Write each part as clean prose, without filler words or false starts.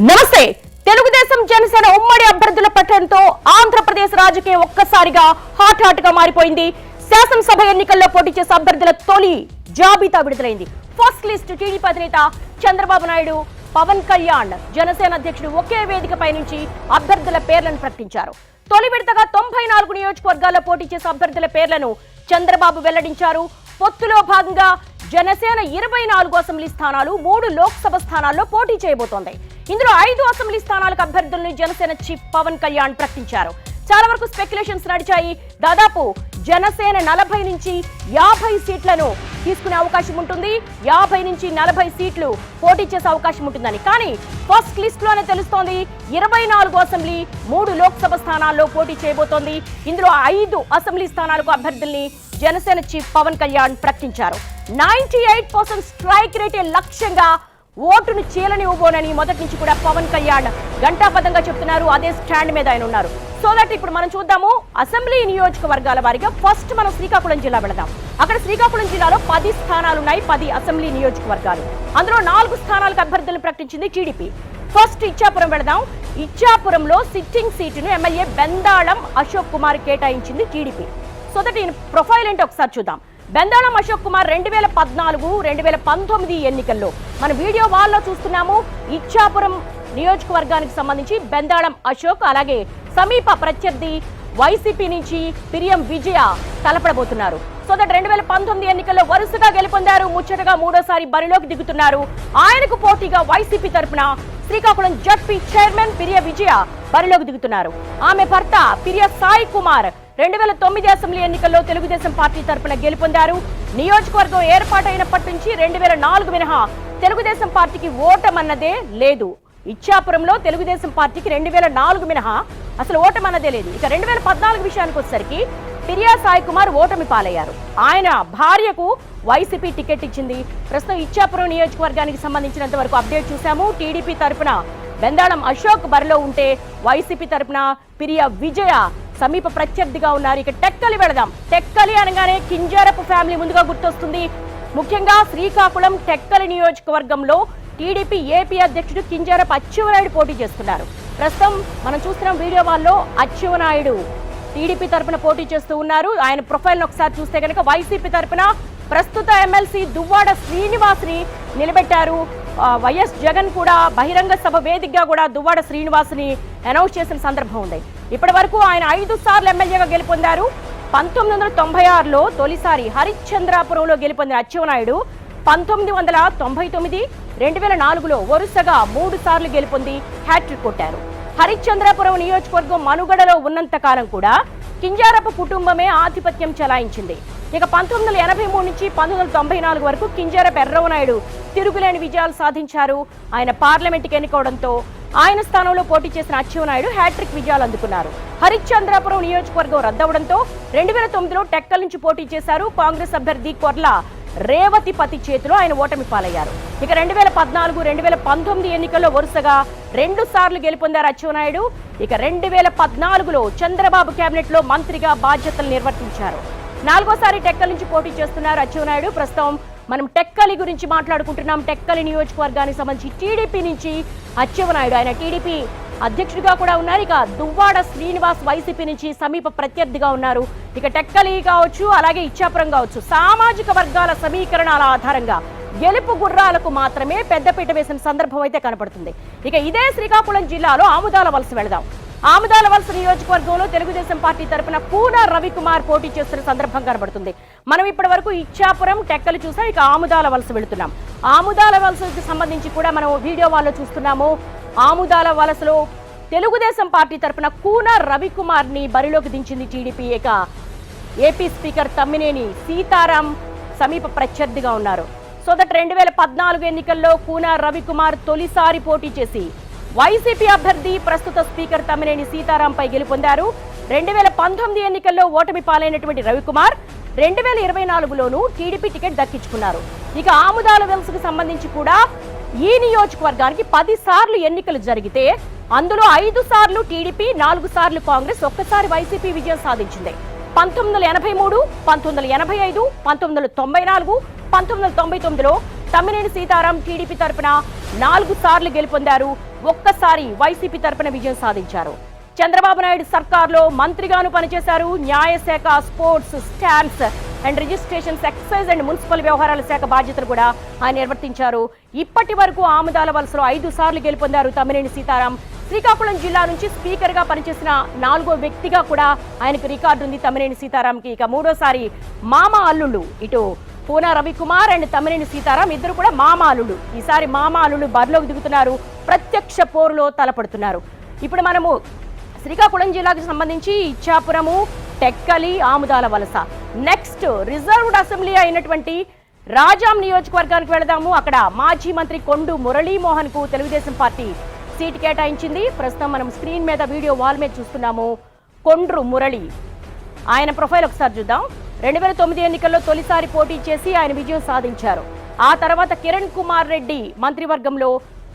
నమస్తే. తెలుగుదేశం జనసేన ఉమ్మడి అభ్యర్థుల పట్టణంతో ఆంధ్రప్రదేశ్ రాజకీయం ఒక్కసారిగా హాట్ గా మారిపోయింది. శాసనసభ ఎన్నికల్లో పోటీ చేసే అభ్యర్థుల తొలి జాబితా విడుదలైంది. ఫస్ట్ లిస్ట్ టీడీపీ అధినేత చంద్రబాబు నాయుడు, పవన్ కళ్యాణ్, జనసేన అధ్యక్షుడు ఒకే వేదికపై నుంచి అభ్యర్థుల పేర్లను ప్రకటించారు. తొలి విడతగా 94 నియోజకవర్గాల్లో పోటీ చేసే అభ్యర్థుల పేర్లను చంద్రబాబు వెల్లడించారు. పొత్తులో భాగంగా జనసేన 24 అసెంబ్లీ స్థానాలు, 3 లోక్సభ స్థానాల్లో పోటీ చేయబోతోంది. ఇందులో 5 అసెంబ్లీ స్థానాలకు అభ్యర్థులను జనసేన చీఫ్ పవన్ కళ్యాణ్ ప్రకటించారు. చాలా వరకు స్పెక్యులేషన్స్ నడిచాయి. దాదాపు జనసేన 40 నుంచి 50 సీట్లను తీసుకునే అవకాశం ఉంటుంది. 50 నుంచి 40 సీట్లు పోటీ చేసే అవకాశం ఉంటుందని. కానీ ఫస్ట్ లిస్ట్ లోనే తెలుస్తోంది 24 అసెంబ్లీ, 3 లోక్సభ స్థానాల్లో పోటీ చేయబోతోంది. ఇందులో 5 అసెంబ్లీ స్థానాలకు అభ్యర్థుల్ని జనసేన చీఫ్ పవన్ కళ్యాణ్ ప్రకటించారు. 98% స్ట్రైక్ రేటే లక్ష్యంగా ఓటును చీలనివ్వబోనని మొదటి నుంచి కూడా పవన్ కళ్యాణ్ గంటాబద్ధంగా చెప్తున్నారు. అదే స్టాండ్ మీద ఆయన ఉన్నారు. సో దట్ ఇప్పుడు మనం చూద్దాము అసెంబ్లీ నియోజకవర్గాల వారిగా. ఫస్ట్ మనం శ్రీకాకుళం జిల్లా వెళదాం. అక్కడ శ్రీకాకుళం జిల్లాలో 10 స్థానాలున్నాయి, 10 అసెంబ్లీ నియోజకవర్గాలు. అందులో 4 స్థానాలకు అభ్యర్థులను ప్రకటించింది టీడీపీ. ఫస్ట్ ఇచ్చాపురం వెళదాం. ఇచ్చాపురంలో సిట్టింగ్ సీటును ఎమ్మెల్యే బెందాళం అశోక్ కుమార్ కేటాయించింది టీడీపీ. సో దట్ ఈయన ప్రొఫైల్ ఏంటో ఒకసారి చూద్దాం. బెందాళం అశోక్ కుమార్ 2014, 2019 ఎన్నికల్లో మన వీడియో వాల్లో చూస్తున్నాము. ఇచ్చాపురం నియోజకవర్గానికి సంబంధించి బెందాళం అశోక్, అలాగే సమీప ప్రత్యర్థి వైసీపీ నుంచి పిరియం విజయ తలపడబోతున్నారు. సో దట్ 2019 ఎన్నికల్లో వరుసగా గెలుపొందారు. ముచ్చటగా 3వ సారి బరిలోకి దిగుతున్నారు. ఆయనకు పోటీగా వైసీపీ తరఫున శ్రీకాకుళం జడ్పీ చైర్మన్ పిరియ విజయ బరిలోకి దిగుతున్నారు. ఆమె భర్త పిరియ సాయి కుమార్ 2009 అసెంబ్లీ ఎన్నికల్లో తెలుగుదేశం పార్టీ తరఫున గెలుపొందారు. నియోజకవర్గం ఏర్పాటైనప్పటి నుంచి 2004 మినహా తెలుగుదేశం పార్టీకి ఓటమన్నదే లేదు. ఇచ్చాపురంలో తెలుగుదేశం పార్టీకి 2004 మినహా అసలు ఓటమన్నదే లేదు. ఇక 2014 విషయానికి వచ్చేసరికి పిరియా సాయి కుమార్ ఓటమి పాలయ్యారు. ఆయన భార్యకు వైసీపీ టికెట్ ఇచ్చింది. ప్రస్తుతం ఇచ్చాపురం నియోజకవర్గానికి సంబంధించినంత వరకు అప్డేట్ చూసాము. టీడీపీ తరఫున బెందాళం అశోక్ బరిలో ఉంటే వైసీపీ తరఫున పిరియా విజయ సమీప ప్రత్యర్థిగా ఉన్నారు. ఇక టెక్కలి వెళదాం. టెక్కలి అనగానే కింజారపు ఫ్యామిలీ ముందుగా గుర్తొస్తుంది. ముఖ్యంగా శ్రీకాకుళం టెక్కలి నియోజకవర్గంలో టీడీపీ ఏపీ అధ్యక్షుడు కింజారపు అచ్చెన్నాయుడు పోటీ చేస్తున్నారు. ప్రస్తుతం మనం చూస్తున్నాం వీడియో వాల్లో అచ్చెన్నాయుడు టీడీపీ తరఫున పోటీ చేస్తూ ఉన్నారు. ఆయన ప్రొఫైల్ ఒకసారి చూస్తే కనుక వైసీపీ తరఫున ప్రస్తుత ఎమ్మెల్సీ దువ్వాడ శ్రీనివాస్ని నిలబెట్టారు. వైఎస్ జగన్ కూడా బహిరంగ సభ వేదికగా కూడా దువ్వాడ శ్రీనివాస్ని అనౌన్స్ చేసిన సందర్భం ఉంది. ఇప్పటి వరకు ఆయన 5 సార్లు ఎమ్మెల్యేగా గెలుపొందారు. 1996లో తొలిసారి హరిశ్చంద్రాపురంలో గెలుపొందిన అచ్చెన్నాయుడు 1999, 2004లో వరుసగా 3 సార్లు గెలుపొంది హ్యాట్రిక్ కొట్టారు. హరిశ్చంద్రాపురం నియోజకవర్గం మనుగడలో ఉన్నంత కాలం కూడా కింజారపు కుటుంబమే ఆధిపత్యం చెలాయించింది. ఇక 1983 నుంచి 1994 వరకు కింజారపు ఎర్రవనాయుడు తిరుగులేని విజయాలు సాధించారు. ఆయన పార్లమెంట్కి ఎన్నుకోవడంతో ఆయన స్థానంలో పోటీ చేసిన అచ్చెన్నాయుడు హ్యాట్రిక్ విజయాలు అందుకున్నారు. హరిశ్చంద్రాపురం నియోజకవర్గం రద్దవడంతో 2009లో టెక్కల్ నుంచి పోటీ చేశారు. కాంగ్రెస్ అభ్యర్థి కొర్ల రేవతిపతి చేతిలో ఆయన ఓటమి పాలయ్యారు. ఇక 2014, 2019 ఎన్నికల్లో వరుసగా 2 సార్లు గెలుపొందారు అచ్చెన్నాయుడు. ఇక 2014లో చంద్రబాబు కేబినెట్ లో మంత్రిగా బాధ్యతలు నిర్వర్తించారు. 4వ సారి టెక్కల్ నుంచి పోటీ చేస్తున్నారు అచ్చెన్నాయుడు. ప్రస్తుతం మనం టెక్కలి గురించి మాట్లాడుకుంటున్నాం. టెక్కలి నియోజకవర్గానికి సంబంధించి టీడీపీ నుంచి అచ్చెన్నాయుడు, ఆయన టీడీపీ అధ్యక్షుడిగా కూడా ఉన్నారు. ఇక దువ్వాడ శ్రీనివాస్ వైసీపీ నుంచి సమీప ప్రత్యర్థిగా ఉన్నారు. ఇక టెక్కలి కావచ్చు, అలాగే ఇచ్చాపురం కావచ్చు, సామాజిక వర్గాల సమీకరణాల ఆధారంగా గెలుపు గుర్రాలకు మాత్రమే పెద్దపీట వేసిన సందర్భం అయితే కనపడుతుంది. ఇక ఇదే శ్రీకాకుళం జిల్లాలో ఆముదాల వలస వెళదాం. ఆముదాల వలస నియోజకవర్గంలో తెలుగుదేశం పార్టీ తరఫున కూన రవికుమార్ పోటీ చేస్తున్న సందర్భం కనబడుతుంది. మనం ఇప్పటి వరకు ఇచ్చాపురం, టెక్కలు చూసాం. ఇక ఆముదాల వలస వెళుతున్నాం. ఆముదాల వలసకి సంబంధించి కూడా మనం వీడియో వాళ్ళు చూస్తున్నాము. ఆముదాల వలసలో తెలుగుదేశం పార్టీ తరఫున కూన రవికుమార్ ని బరిలోకి దించింది టీడీపీ. ఇక ఏపీ స్పీకర్ తమ్మినేని సీతారాం సమీప ప్రత్యర్థిగా ఉన్నారు. సో దట్ 2014 ఎన్నికల్లో కూన రవికుమార్ తొలిసారి పోటీ చేసి వైసీపీ అభ్యర్థి ప్రస్తుత స్పీకర్ తమ్మినేని సీతారాంపై గెలుపొందారు. 2019 ఎన్నికల్లో ఓటమి పాలైనటువంటి రవికుమార్ 2024లోనూ టీడీపీ టికెట్ దక్కించుకున్నారు. ఇక ఆముదాల వలసకు సంబంధించి కూడా ఈ నియోజకవర్గానికి 10 సార్లు ఎన్నికలు జరిగితే అందులో 5 సార్లు టీడీపీ, 4 సార్లు కాంగ్రెస్, 1 సారి వైసీపీ విజయం సాధించింది. 1983, 1985, 1994, 1999లో తమ్మినేని సీతారాం టీడీపీ తరపున 4 సార్లు గెలుపొందారు. ఒక్కసారి వైసీపీ తరపున విజయం సాధించారు. చంద్రబాబు నాయుడు సర్కార్లో మంత్రిగాను పనిచేశారు. న్యాయశాఖ, sports, stamps and registrations, excise and municipal వ్యవహారాల శాఖ బాధ్యతలు కూడా ఆయన నిర్వర్తించారు. ఇప్పటి వరకు ఆముదాల వలసలో 5 సార్లు గెలుపొందారు తమ్మినేని సీతారాం. శ్రీకాకుళం జిల్లా నుంచి స్పీకర్ గా పనిచేసిన 4వ వ్యక్తిగా కూడా ఆయనకు రికార్డు ఉంది తమ్మినేని సీతారాంకి. ఇక 3వసారి మామ అల్లుళ్ళు, ఇటు పూనా రవికుమార్ అండ్ తమ్మినేని సీతారాం ఇద్దరు కూడా మామ అల్లుళ్ళు. ఈసారి మామ అల్లుళ్ళు బరిలోకి దిగుతున్నారు, ప్రత్యక్ష పోరులో తలపడుతున్నారు. ఇప్పుడు మనము శ్రీకాకుళం జిల్లాకు సంబంధించి ఇచ్చాపురము, టెక్కలి, ఆముదాల వలస, నెక్స్ట్ రిజర్వ్డ్ అసెంబ్లీ అయినటువంటి రాజాం నియోజకవర్గానికి వెళదాము. అక్కడ మాజీ మంత్రి కొండు మురళీమోహన్ కు తెలుగుదేశం పార్టీ సీటు కేటాయించింది. ప్రస్తుతం మనం స్క్రీన్ మీద వీడియో వాల్ మీద చూస్తున్నాము. కొండ్రు మురళి, ఆయన ప్రొఫైల్ ఒకసారి చూద్దాం. 2009 ఎన్నికల్లో తొలిసారి పోటీ చేసి ఆయన విజయం సాధించారు. ఆ తర్వాత కిరణ్ కుమార్ రెడ్డి మంత్రివర్గంలో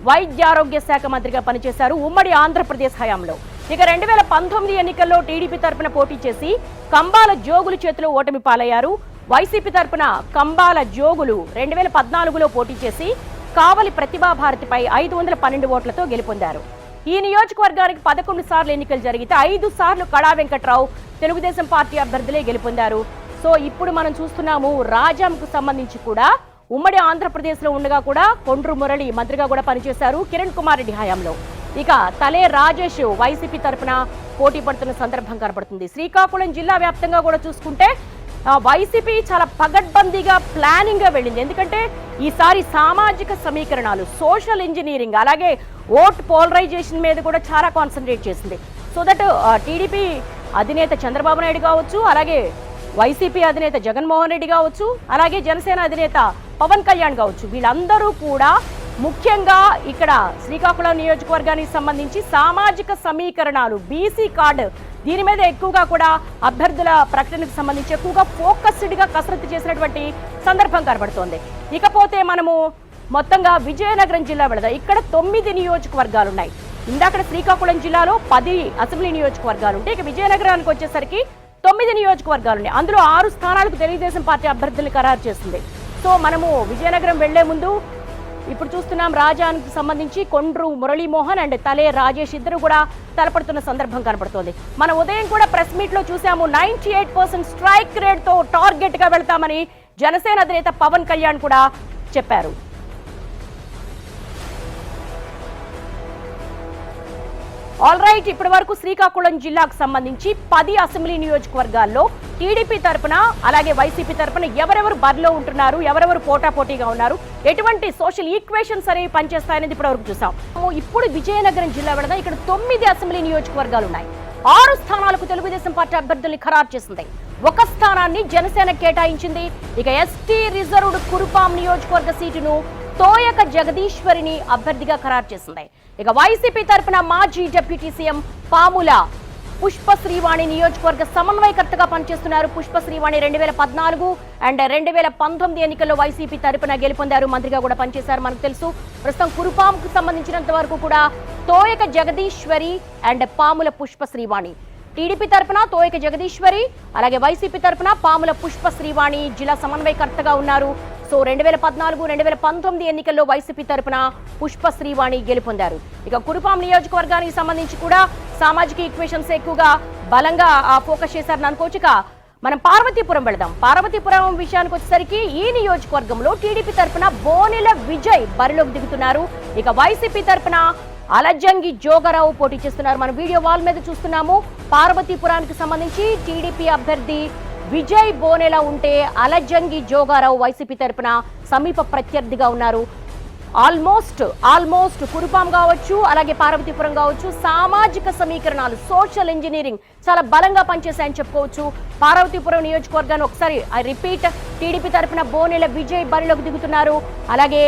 వైద్యారోగ్య శాఖ మంత్రిగా పనిచేశారు ఉమ్మడి ఆంధ్రప్రదేశ్ హయాంలో. ఇక 2019 ఎన్నికల్లో టీడీపీ తరపున పోటీ చేసి కంబాల జోగులు చేతిలో ఓటమి పాలయ్యారు. వైసీపీ తరపున కంబాల జోగులు 2014లో పోటీ చేసి కావలి ప్రతిభాభారతిపై 512 ఓట్లతో గెలుపొందారు. ఈ నియోజకవర్గానికి 11 సార్లు ఎన్నికలు జరిగితే 5 సార్లు కళా వెంకట్రావు తెలుగుదేశం పార్టీ అభ్యర్థులే గెలుపొందారు. సో ఇప్పుడు మనం చూస్తున్నాము రాజాంకు సంబంధించి కూడా ఉమ్మడి ఆంధ్రప్రదేశ్ లో ఉండగా కూడా కొండ్రు మురళి మంత్రిగా కూడా పనిచేశారు కిరణ్ కుమార్ రెడ్డి హయాంలో. ఇక తలే రాజేష్ వైసీపీ తరపున పోటీ పడుతున్న సందర్భం కనబడుతుంది. శ్రీకాకుళం జిల్లా వ్యాప్తంగా కూడా చూసుకుంటే వైసీపీ చాలా పగడ్బందీగా ప్లానింగ్ గా వెళ్ళింది. ఎందుకంటే ఈసారి సామాజిక సమీకరణాలు, సోషల్ ఇంజనీరింగ్, అలాగే ఓట్ పోలరైజేషన్ మీద కూడా చాలా కాన్సన్ట్రేట్ చేసింది. సో దట్ టీడీపీ అధినేత చంద్రబాబు నాయుడు కావచ్చు, అలాగే వైసీపీ అధినేత జగన్మోహన్ రెడ్డి కావచ్చు, అలాగే జనసేన అధినేత పవన్ కళ్యాణ్ కావచ్చు, వీళ్ళందరూ కూడా ముఖ్యంగా ఇక్కడ శ్రీకాకుళం నియోజకవర్గానికి సంబంధించి సామాజిక సమీకరణాలు, బీసీ కార్డు, దీని మీద ఎక్కువగా కూడా అభ్యర్థుల ప్రకటనకు సంబంధించి ఎక్కువగా ఫోకస్డ్ గా కసరత్తు చేసినటువంటి సందర్భం కనబడుతోంది. ఇకపోతే మనము మొత్తంగా విజయనగరం జిల్లా వెళదాం. ఇక్కడ 9 నియోజకవర్గాలు ఉన్నాయి. ఇందాక శ్రీకాకుళం జిల్లాలో 10 అసెంబ్లీ నియోజకవర్గాలు ఉంటాయి. ఇక విజయనగరానికి వచ్చేసరికి 9 నియోజకవర్గాలు ఉన్నాయి. అందులో 6 స్థానాలకు తెలుగుదేశం పార్టీ అభ్యర్థులు ఖరారు చేసింది. సో మనము విజయనగరం వెళ్లే ముందు ఇప్పుడు చూస్తున్నాం రాజానికి సంబంధించి కొండ్రు మురళీమోహన్ అండ్ తలే రాజేష్ ఇద్దరు కూడా తలపడుతున్న సందర్భం కనబడుతోంది. మన ఉదయం కూడా ప్రెస్ మీట్ లో చూసాము 98% స్ట్రైక్ రేట్ తో టార్గెట్ గా వెళ్తామని జనసేన అధినేత పవన్ కళ్యాణ్ కూడా చెప్పారు. ఆల్ రైట్, ఇప్పటి వరకు శ్రీకాకుళం జిల్లాకు సంబంధించి 10 అసెంబ్లీ నియోజకవర్గాల్లో టీడీపీ తరపున అలాగే వైసీపీ తరపున ఎవరెవరు బరిలో ఉంటున్నారు, ఎవరెవరు పోటాపోటీగా ఉన్నారు, ఎటువంటి సోషల్ ఈక్వేషన్స్ అనేవి పనిచేస్తాయనేది ఇప్పటి వరకు చూసాం. ఇప్పుడు విజయనగరం జిల్లా వెళదాం. ఇక్కడ 9 అసెంబ్లీ నియోజకవర్గాలు ఉన్నాయి. 6 స్థానాలకు తెలుగుదేశం పార్టీ అభ్యర్థుల్ని ఖరారు చేసింది. 1 స్థానాన్ని జనసేన కేటాయించింది. ఇక ఎస్టీ రిజర్వ్డ్ కురుపాం నియోజకవర్గ సీటును తోయక జగదీశ్వరిని అభ్యర్థిగా ఖరారు చేసింది. ఇక వైసీపీ తరపున మాజీ డిప్యూటీ సీఎం పాముల పుష్ప శ్రీవాణి నియోజకవర్గ సమన్వయకర్తగా పనిచేస్తున్నారు. పుష్ప శ్రీవాణి 2014 అండ్ 2019 ఎన్నికల్లో వైసీపీ తరపున గెలుపొందారు, మంత్రిగా కూడా పనిచేశారు, మనకు తెలుసు. ప్రస్తుతం కురుపాంకు సంబంధించినంత వరకు కూడా తోయక జగదీశ్వరి అండ్ పాముల పుష్ప శ్రీవాణి. టీడీపీ తరపున తోయక జగదీశ్వరి, అలాగే వైసీపీ తరపున పాముల పుష్ప శ్రీవాణి జిల్లా సమన్వయకర్తగా ఉన్నారు. సో 2014, 2019 ఎన్నికల్లో వైసీపీ తరపున పుష్ప శ్రీవాణి గెలుపొందారు. ఇక కురుపాం నియోజకవర్గానికి సంబంధించి కూడా సామాజిక ఈక్వేషన్స్ ఎక్కువగా బలంగా ఫోకస్ చేశారని అనుకోవచ్చు. ఇక మనం పార్వతీపురం వెళదాం. పార్వతీపురం విషయానికి వచ్చేసరికి ఈ నియోజకవర్గంలో టీడీపీ తరపున బోనెల విజయ్ బరిలోకి దిగుతున్నారు. ఇక వైసీపీ తరపున అలజంగి జోగారావు పోటీ చేస్తున్నారు. మనం వీడియో వాల్ మీద చూస్తున్నాము. పార్వతీపురానికి సంబంధించి టీడీపీ అభ్యర్థి విజయ్ బోనెల ఉంటే అలజంగి జోగారావు వైసీపీ తరపున సమీప ప్రత్యర్థిగా ఉన్నారు. ఆల్మోస్ట్ కురుపాం కావచ్చు, అలాగే పార్వతీపురం కావచ్చు, సామాజిక సమీకరణాలు, సోషల్ ఇంజనీరింగ్ చాలా బలంగా పనిచేశాయని చెప్పుకోవచ్చు. పార్వతీపురం నియోజకవర్గాన్ని ఒకసారి రిపీట్, టీడీపీ తరపున బోనెల విజయ్ బరిలోకి దిగుతున్నారు, అలాగే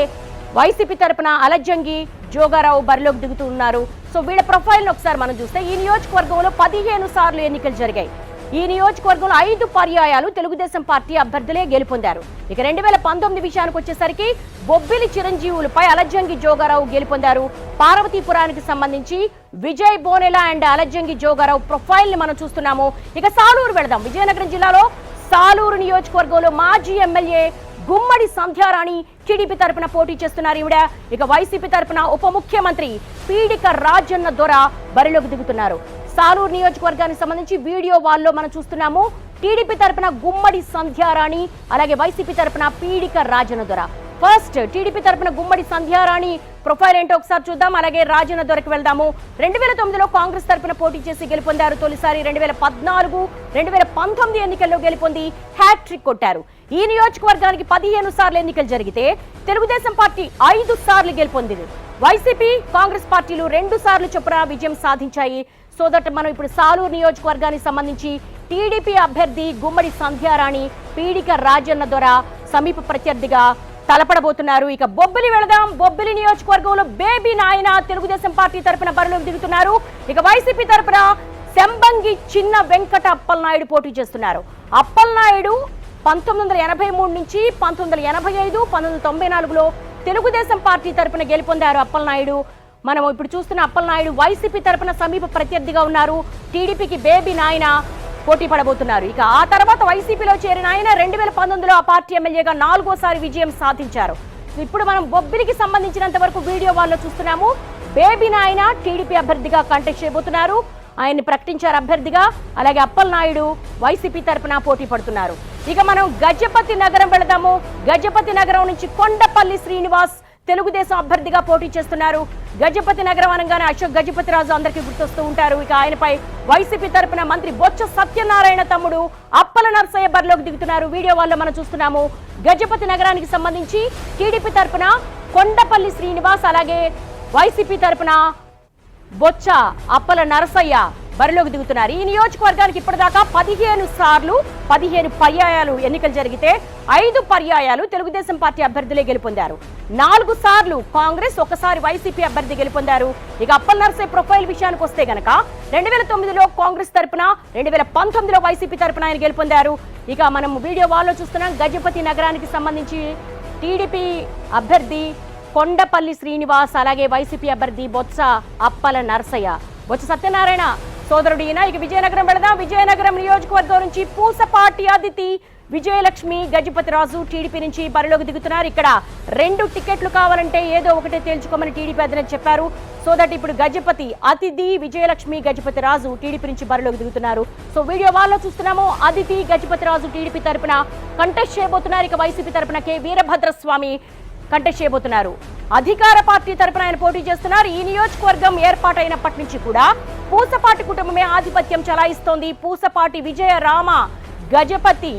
వైసీపీ తరపున అలజంగి జోగారావు బరిలోకి దిగుతున్నారు. సో వీళ్ళ ప్రొఫైల్ని ఒకసారి మనం చూస్తే ఈ నియోజకవర్గంలో 15 సార్లు ఎన్నికలు జరిగాయి. ఈ నియోజకవర్గంలో 5 పర్యాయాలు తెలుగుదేశం పార్టీ అభ్యర్థులే గెలుపొందారు. ఇక 2019 విషయానికి వచ్చేసరికి బొబ్బిలి చిరంజీవులపై అలజంగి జోగారావు గెలుపొందారు. పార్వతీపురానికి సంబంధించి విజయ్ బోనెల అండ్ అలజంగి జోగారావు ప్రొఫైల్ ని మనం చూస్తున్నాము. ఇక సాలూరు వెళదాం. విజయనగరం జిల్లాలో సాలూరు నియోజకవర్గంలో మాజీ ఎమ్మెల్యే గుమ్మడి సంధ్యారాణి టీడీపీ తరపున పోటీ చేస్తున్నారు ఈవిడ. ఇక వైసీపీ తరపున ఉప ముఖ్యమంత్రి పీడిక రాజన్న దొర బరిలోకి దిగుతున్నారు. సాలూరు నియోజకవర్గానికి సంబంధించి వీడియో వాల్లో మనం చూస్తున్నాము. టీడీపీ తరపున గుమ్మడి సంధ్యారాణి, అలాగే వైసీపీ తరపున పీడిక రాజన్న దొర. ఫస్ట్ టీడీపీ తరపున గుమ్మడి సంధ్యారాణి ప్రొఫైల్ ఏంటో ఒకసారి చూద్దాం. అలాగే రాజన్న దొరకు వెళ్దాము. 2009లో కాంగ్రెస్ తరపున పోటీ చేసి గెలుపొందారు. తొలిసారి 2014, 2019 ఎన్నికల్లో గెలుపొంది హ్యాట్రిక్ కొట్టారు. ఈ నియోజకవర్గానికి 15 సార్లు ఎన్నికలు జరిగితే తెలుగుదేశం పార్టీ 5 సార్లు గెలుపొందింది. వైసీపీ, కాంగ్రెస్ పార్టీలు 2 సార్లు చొప్పున విజయం సాధించాయి. సో దట్ మనం ఇప్పుడు సాలూరు నియోజకవర్గానికి సంబంధించి టీడీపీ అభ్యర్థి గుమ్మడి సంధ్యారాణి పీడిక రాజన్న దొర సమీప ప్రత్యర్థిగా తలపడబోతున్నారు. ఇక బొబ్బిలి వెళదాం. బొబ్బిలి నియోజకవర్గంలో బేబీ నాయన తెలుగుదేశం పార్టీ తరపున బరిలోకి దిగుతున్నారు. ఇక వైసీపీ తరపున శంబంగి చిన్న వెంకట అప్పలనాయుడు పోటీ చేస్తున్నారు. అప్పలనాయుడు 1983 నుంచి 1985, 1994లో తెలుగుదేశం పార్టీ తరపున గెలుపొందారు అప్పలనాయుడు. మనం ఇప్పుడు చూస్తున్న అప్పలనాయుడు వైసీపీ తరపున సమీప ప్రత్యర్థిగా ఉన్నారు. టీడీపీకి బేబీ నాయన పోటీ పడబోతున్నారు. ఇక ఆ తర్వాత వైసీపీలో చేరిన ఆయన 2019లో ఆ పార్టీ ఎమ్మెల్యేగా 4వ విజయం సాధించారు. ఇప్పుడు మనం బొబ్బిలికి సంబంధించినంత వరకు వీడియో వాళ్ళు చూస్తున్నాము. బేబీ నాయన టీడీపీ అభ్యర్థిగా కంటెస్ట్ చేయబోతున్నారు. ఆయన్ని ప్రకటించారు అభ్యర్థిగా. అలాగే అప్పలనాయుడు వైసీపీ తరపున పోటీ పడుతున్నారు. ఇక మనం గజపతి నగరం వెళదాము. గజపతి నగరం నుంచి కొండపల్లి శ్రీనివాస్ తెలుగుదేశం అభ్యర్థిగా పోటీ చేస్తున్నారు. గజపతి నగరం అనగానే అశోక్ గజపతి రాజు అందరికీ గుర్తొస్తూ ఉంటారు. ఇక ఆయనపై వైసీపీ తరపున మంత్రి బొత్స సత్యనారాయణ తమ్ముడు అప్పల నరసయ్య బరిలోకి దిగుతున్నారు. వీడియో వాళ్ళు మనం చూస్తున్నాము. గజపతి నగరానికి సంబంధించి టీడీపీ తరపున కొండపల్లి శ్రీనివాస్, అలాగే వైసీపీ తరపున బొత్స అప్పల నరసయ్య బరిలోకి దిగుతున్నారు. ఈ నియోజకవర్గానికి ఇప్పటిదాకా 15 పర్యాయాలు ఎన్నికలు జరిగితే 5 పర్యాయాలు తెలుగుదేశం పార్టీ అభ్యర్థులే గెలుపొందారు. 4 సార్లు కాంగ్రెస్, 1 సారి వైసీపీ అభ్యర్థి గెలుపొందారు. ఇక అప్పల నరసయ్య ప్రొఫైల్ విషయానికి వస్తే గనక 2009లో కాంగ్రెస్ తరపున, 2019లో వైసీపీ తరపున ఆయన గెలుపొందారు. ఇక మనం వీడియో వాల్లో చూస్తున్నాం. గజపతి నగరానికి సంబంధించి టీడీపీ అభ్యర్థి కొండపల్లి శ్రీనివాస్, అలాగే వైసీపీ అభ్యర్థి బొత్స అప్పల నరసయ్య, బొత్స సత్యనారాయణ సోదరుడు ఈయన. ఇక విజయనగరం వెళదాం. విజయనగరం నియోజకవర్గం నుంచి పూసపాటి అదితి, విజయలక్ష్మి, గజపతి రాజు టీడీపీ నుంచి బరిలోకి దిగుతున్నారు. ఇక్కడ 2 టికెట్లు కావాలంటే ఏదో ఒకటే తేల్చుకోమని టీడీపీ అధినేత చెప్పారు. సో దట్ ఇప్పుడు గజపతి అతిథి, విజయలక్ష్మి, గజపతి రాజు టీడీపీ నుంచి బరిలోకి దిగుతున్నారు. సో వీడియో వాళ్ళలో చూస్తున్నాము. అదితి, గజపతి రాజు టీడీపీ తరపున కంటెస్ట్ చేయబోతున్నారు. ఇక వైసీపీ తరపున కె వీరభద్రస్వామి కంటెస్ట్ చేయబోతున్నారు. అధికార పార్టీ తరపున ఆయన పోటీ చేస్తున్నారు. ఈ నియోజకవర్గం ఏర్పాటైనప్పటి నుంచి కూడా పూసపాటి కుటుంబమే ఆధిపత్యం చలాయిస్తోంది. పూసపాటి విజయ రామ గజపతి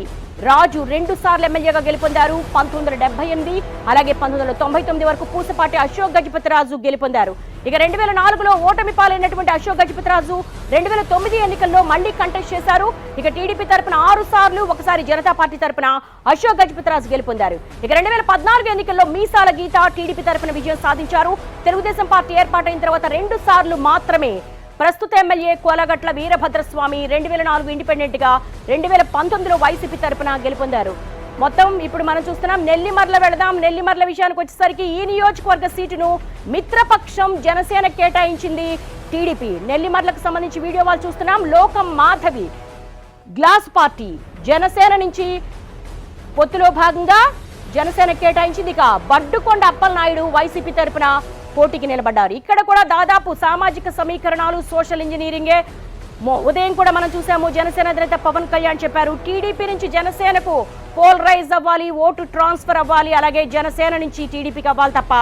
రాజు 2 సార్లు ఎమ్మెల్యేగా గెలుపొందారు. 1978, అలాగే 1999 వరకు పూసపాటి అశోక్ గజపతి రాజు గెలుపొందారు. ఇక 2004లో ఓటమి పాలైనటువంటి అశోక్ గజపతి రాజు 2009 ఎన్నికల్లో మళ్లీ కంటెస్ట్ చేశారు. ఇక టీడీపీ తరపున 6 సార్లు, 1 సారి జనతా పార్టీ తరపున అశోక్ గజపతి రాజు గెలుపొందారు. ఇక 2014 ఎన్నికల్లో మీసాల గీత టీడీపీ తరపున విజయం సాధించారు. తెలుగుదేశం పార్టీ ఏర్పాటైన తర్వాత 2 సార్లు మాత్రమే ప్రస్తుత ఎమ్మెల్యే కోలగట్ల వీరభద్రస్వామి 2004 ఇండిపెండెంట్ గా, 2019లో వైసీపీ తరపున గెలుపొందారు. మొత్తం ఇప్పుడు మనం చూస్తున్నాం. నెల్లిమర్ల వెళదాం. నెల్లిమర్ల విషయానికి వచ్చేసరికి ఈ నియోజకవర్గ సీటును మిత్రపక్షం జనసేన కేటాయించింది టీడీపీ. నెల్లిమర్లకు సంబంధించి వీడియో వాళ్ళు చూస్తున్నాం. లోకం మాధవి గ్లాస్ పార్టీ జనసేన నుంచి పొత్తులో భాగంగా జనసేన కేటాయించింది. ఇక బడ్డుకొండ అప్పలనాయుడు వైసీపీ తరపున పోటీకి నిలబడ్డారు. ఇక్కడ కూడా దాదాపు సామాజిక సమీకరణాలు, సోషల్ ఇంజనీరింగే. ఉదయం కూడా మనం చూసాము. జనసేన అధినేత పవన్ కళ్యాణ్ చెప్పారు, టీడీపీ నుంచి జనసేనకు పోలరైజ్ అవ్వాలి, ఓటు ట్రాన్స్ఫర్ అవ్వాలి, అలాగే జనసేన నుంచి టీడీపీకి అవ్వాలి తప్ప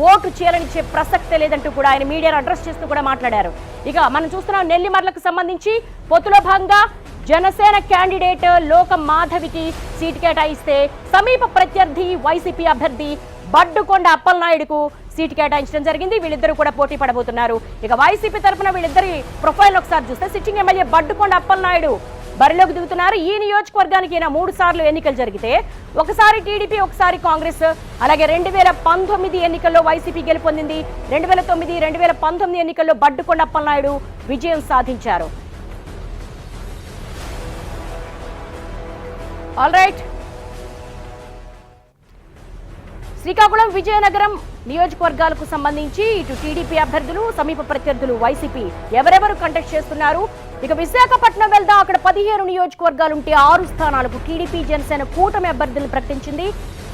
ఓటు చేయాలనిచ్చే ప్రసక్తే లేదంటూ కూడా ఆయన మీడియాను అడ్రస్ చేస్తూ కూడా మాట్లాడారు. ఇక మనం చూస్తున్నాం నెల్లిమర్లకు సంబంధించి పొత్తులో భాగంగా జనసేన క్యాండిడేట్ లోకం మాధవికి సీటు కేటాయిస్తే సమీప ప్రత్యర్థి వైసీపీ అభ్యర్థి బడ్డుకొండ అప్పలనాయుడుకు సీటు కేటాయించడం జరిగింది. వీళ్ళిద్దరూ కూడా పోటీ పడబోతున్నారు. ఇక వైసీపీ తరఫున వీళ్ళిద్దరి ప్రొఫైల్ ఒకసారి చూస్తే సిట్టింగ్ ఎమ్మెల్యే బడ్డుకొండ అప్పలనాయుడు బరిలోకి దిగుతున్నారు. ఈ నియోజకవర్గానికి ఈయన 3 సార్లు ఎన్నికలు జరిగితే 1 సారి టీడీపీ, 1 సారి కాంగ్రెస్, అలాగే 2019 ఎన్నికల్లో వైసీపీ గెలుపొందింది. 2009, 2019 ఎన్నికల్లో బడ్డుకొండ అప్పలనాయుడు విజయం సాధించారు. ఆల్ రైట్, శ్రీకాకుళం, విజయనగరం నియోజకవర్గాలకు సంబంధించి ఇటు టీడీపీ అభ్యర్థులు, సమీప ప్రత్యర్థులు వైసీపీ ఎవరెవరు కంటెస్ట్ చేస్తున్నారు. ఇక విశాఖపట్నం వెళ్దాం. అక్కడ 15 నియోజకవర్గాలుంటే 6 స్థానాలకు టీడీపీ, జనసేన కూటమి అభ్యర్థులను ప్రకటించింది.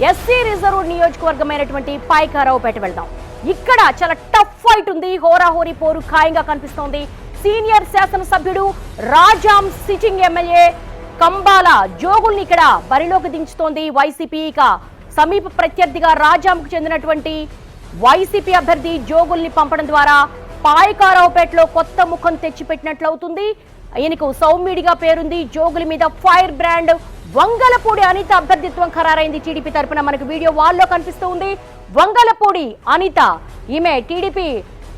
ఎస్సీ రిజర్వ్ నియోజకవర్గమైనటువంటి పాయకారావుపేట వెళ్దాం. ఇక్కడ చాలా టఫ్ ఫైట్ ఉంది. హోరాహోరీ పోరు ఖాయంగా కనిపిస్తోంది. సీనియర్ శాసనసభ్యుడు రాజాం సిట్టింగ్ ఎమ్మెల్యే కంబాల జోగుల్ని ఇక్కడ బరిలోకి దించుతోంది వైసీపీ. ఇక సమీప ప్రత్యర్థిగా రాజాంకు చెందినటువంటి వైసీపీ అభ్యర్థి జోగుల్ని పంపడం ద్వారా పాయకారావుపేటలో కొత్త ముఖం తెచ్చిపెట్టినట్లవుతుంది. ఈయనకు సౌమ్యుడిగా పేరుంది. జోగుల మీద ఫైర్ బ్రాండ్ వంగలపూడి అనిత అభ్యర్థిత్వం ఖరారైంది. టీడీపీ తరపున మనకు వీడియో వాల్లో కనిపిస్తూ ఉంది. వంగలపూడి అనిత ఈమె టీడీపీ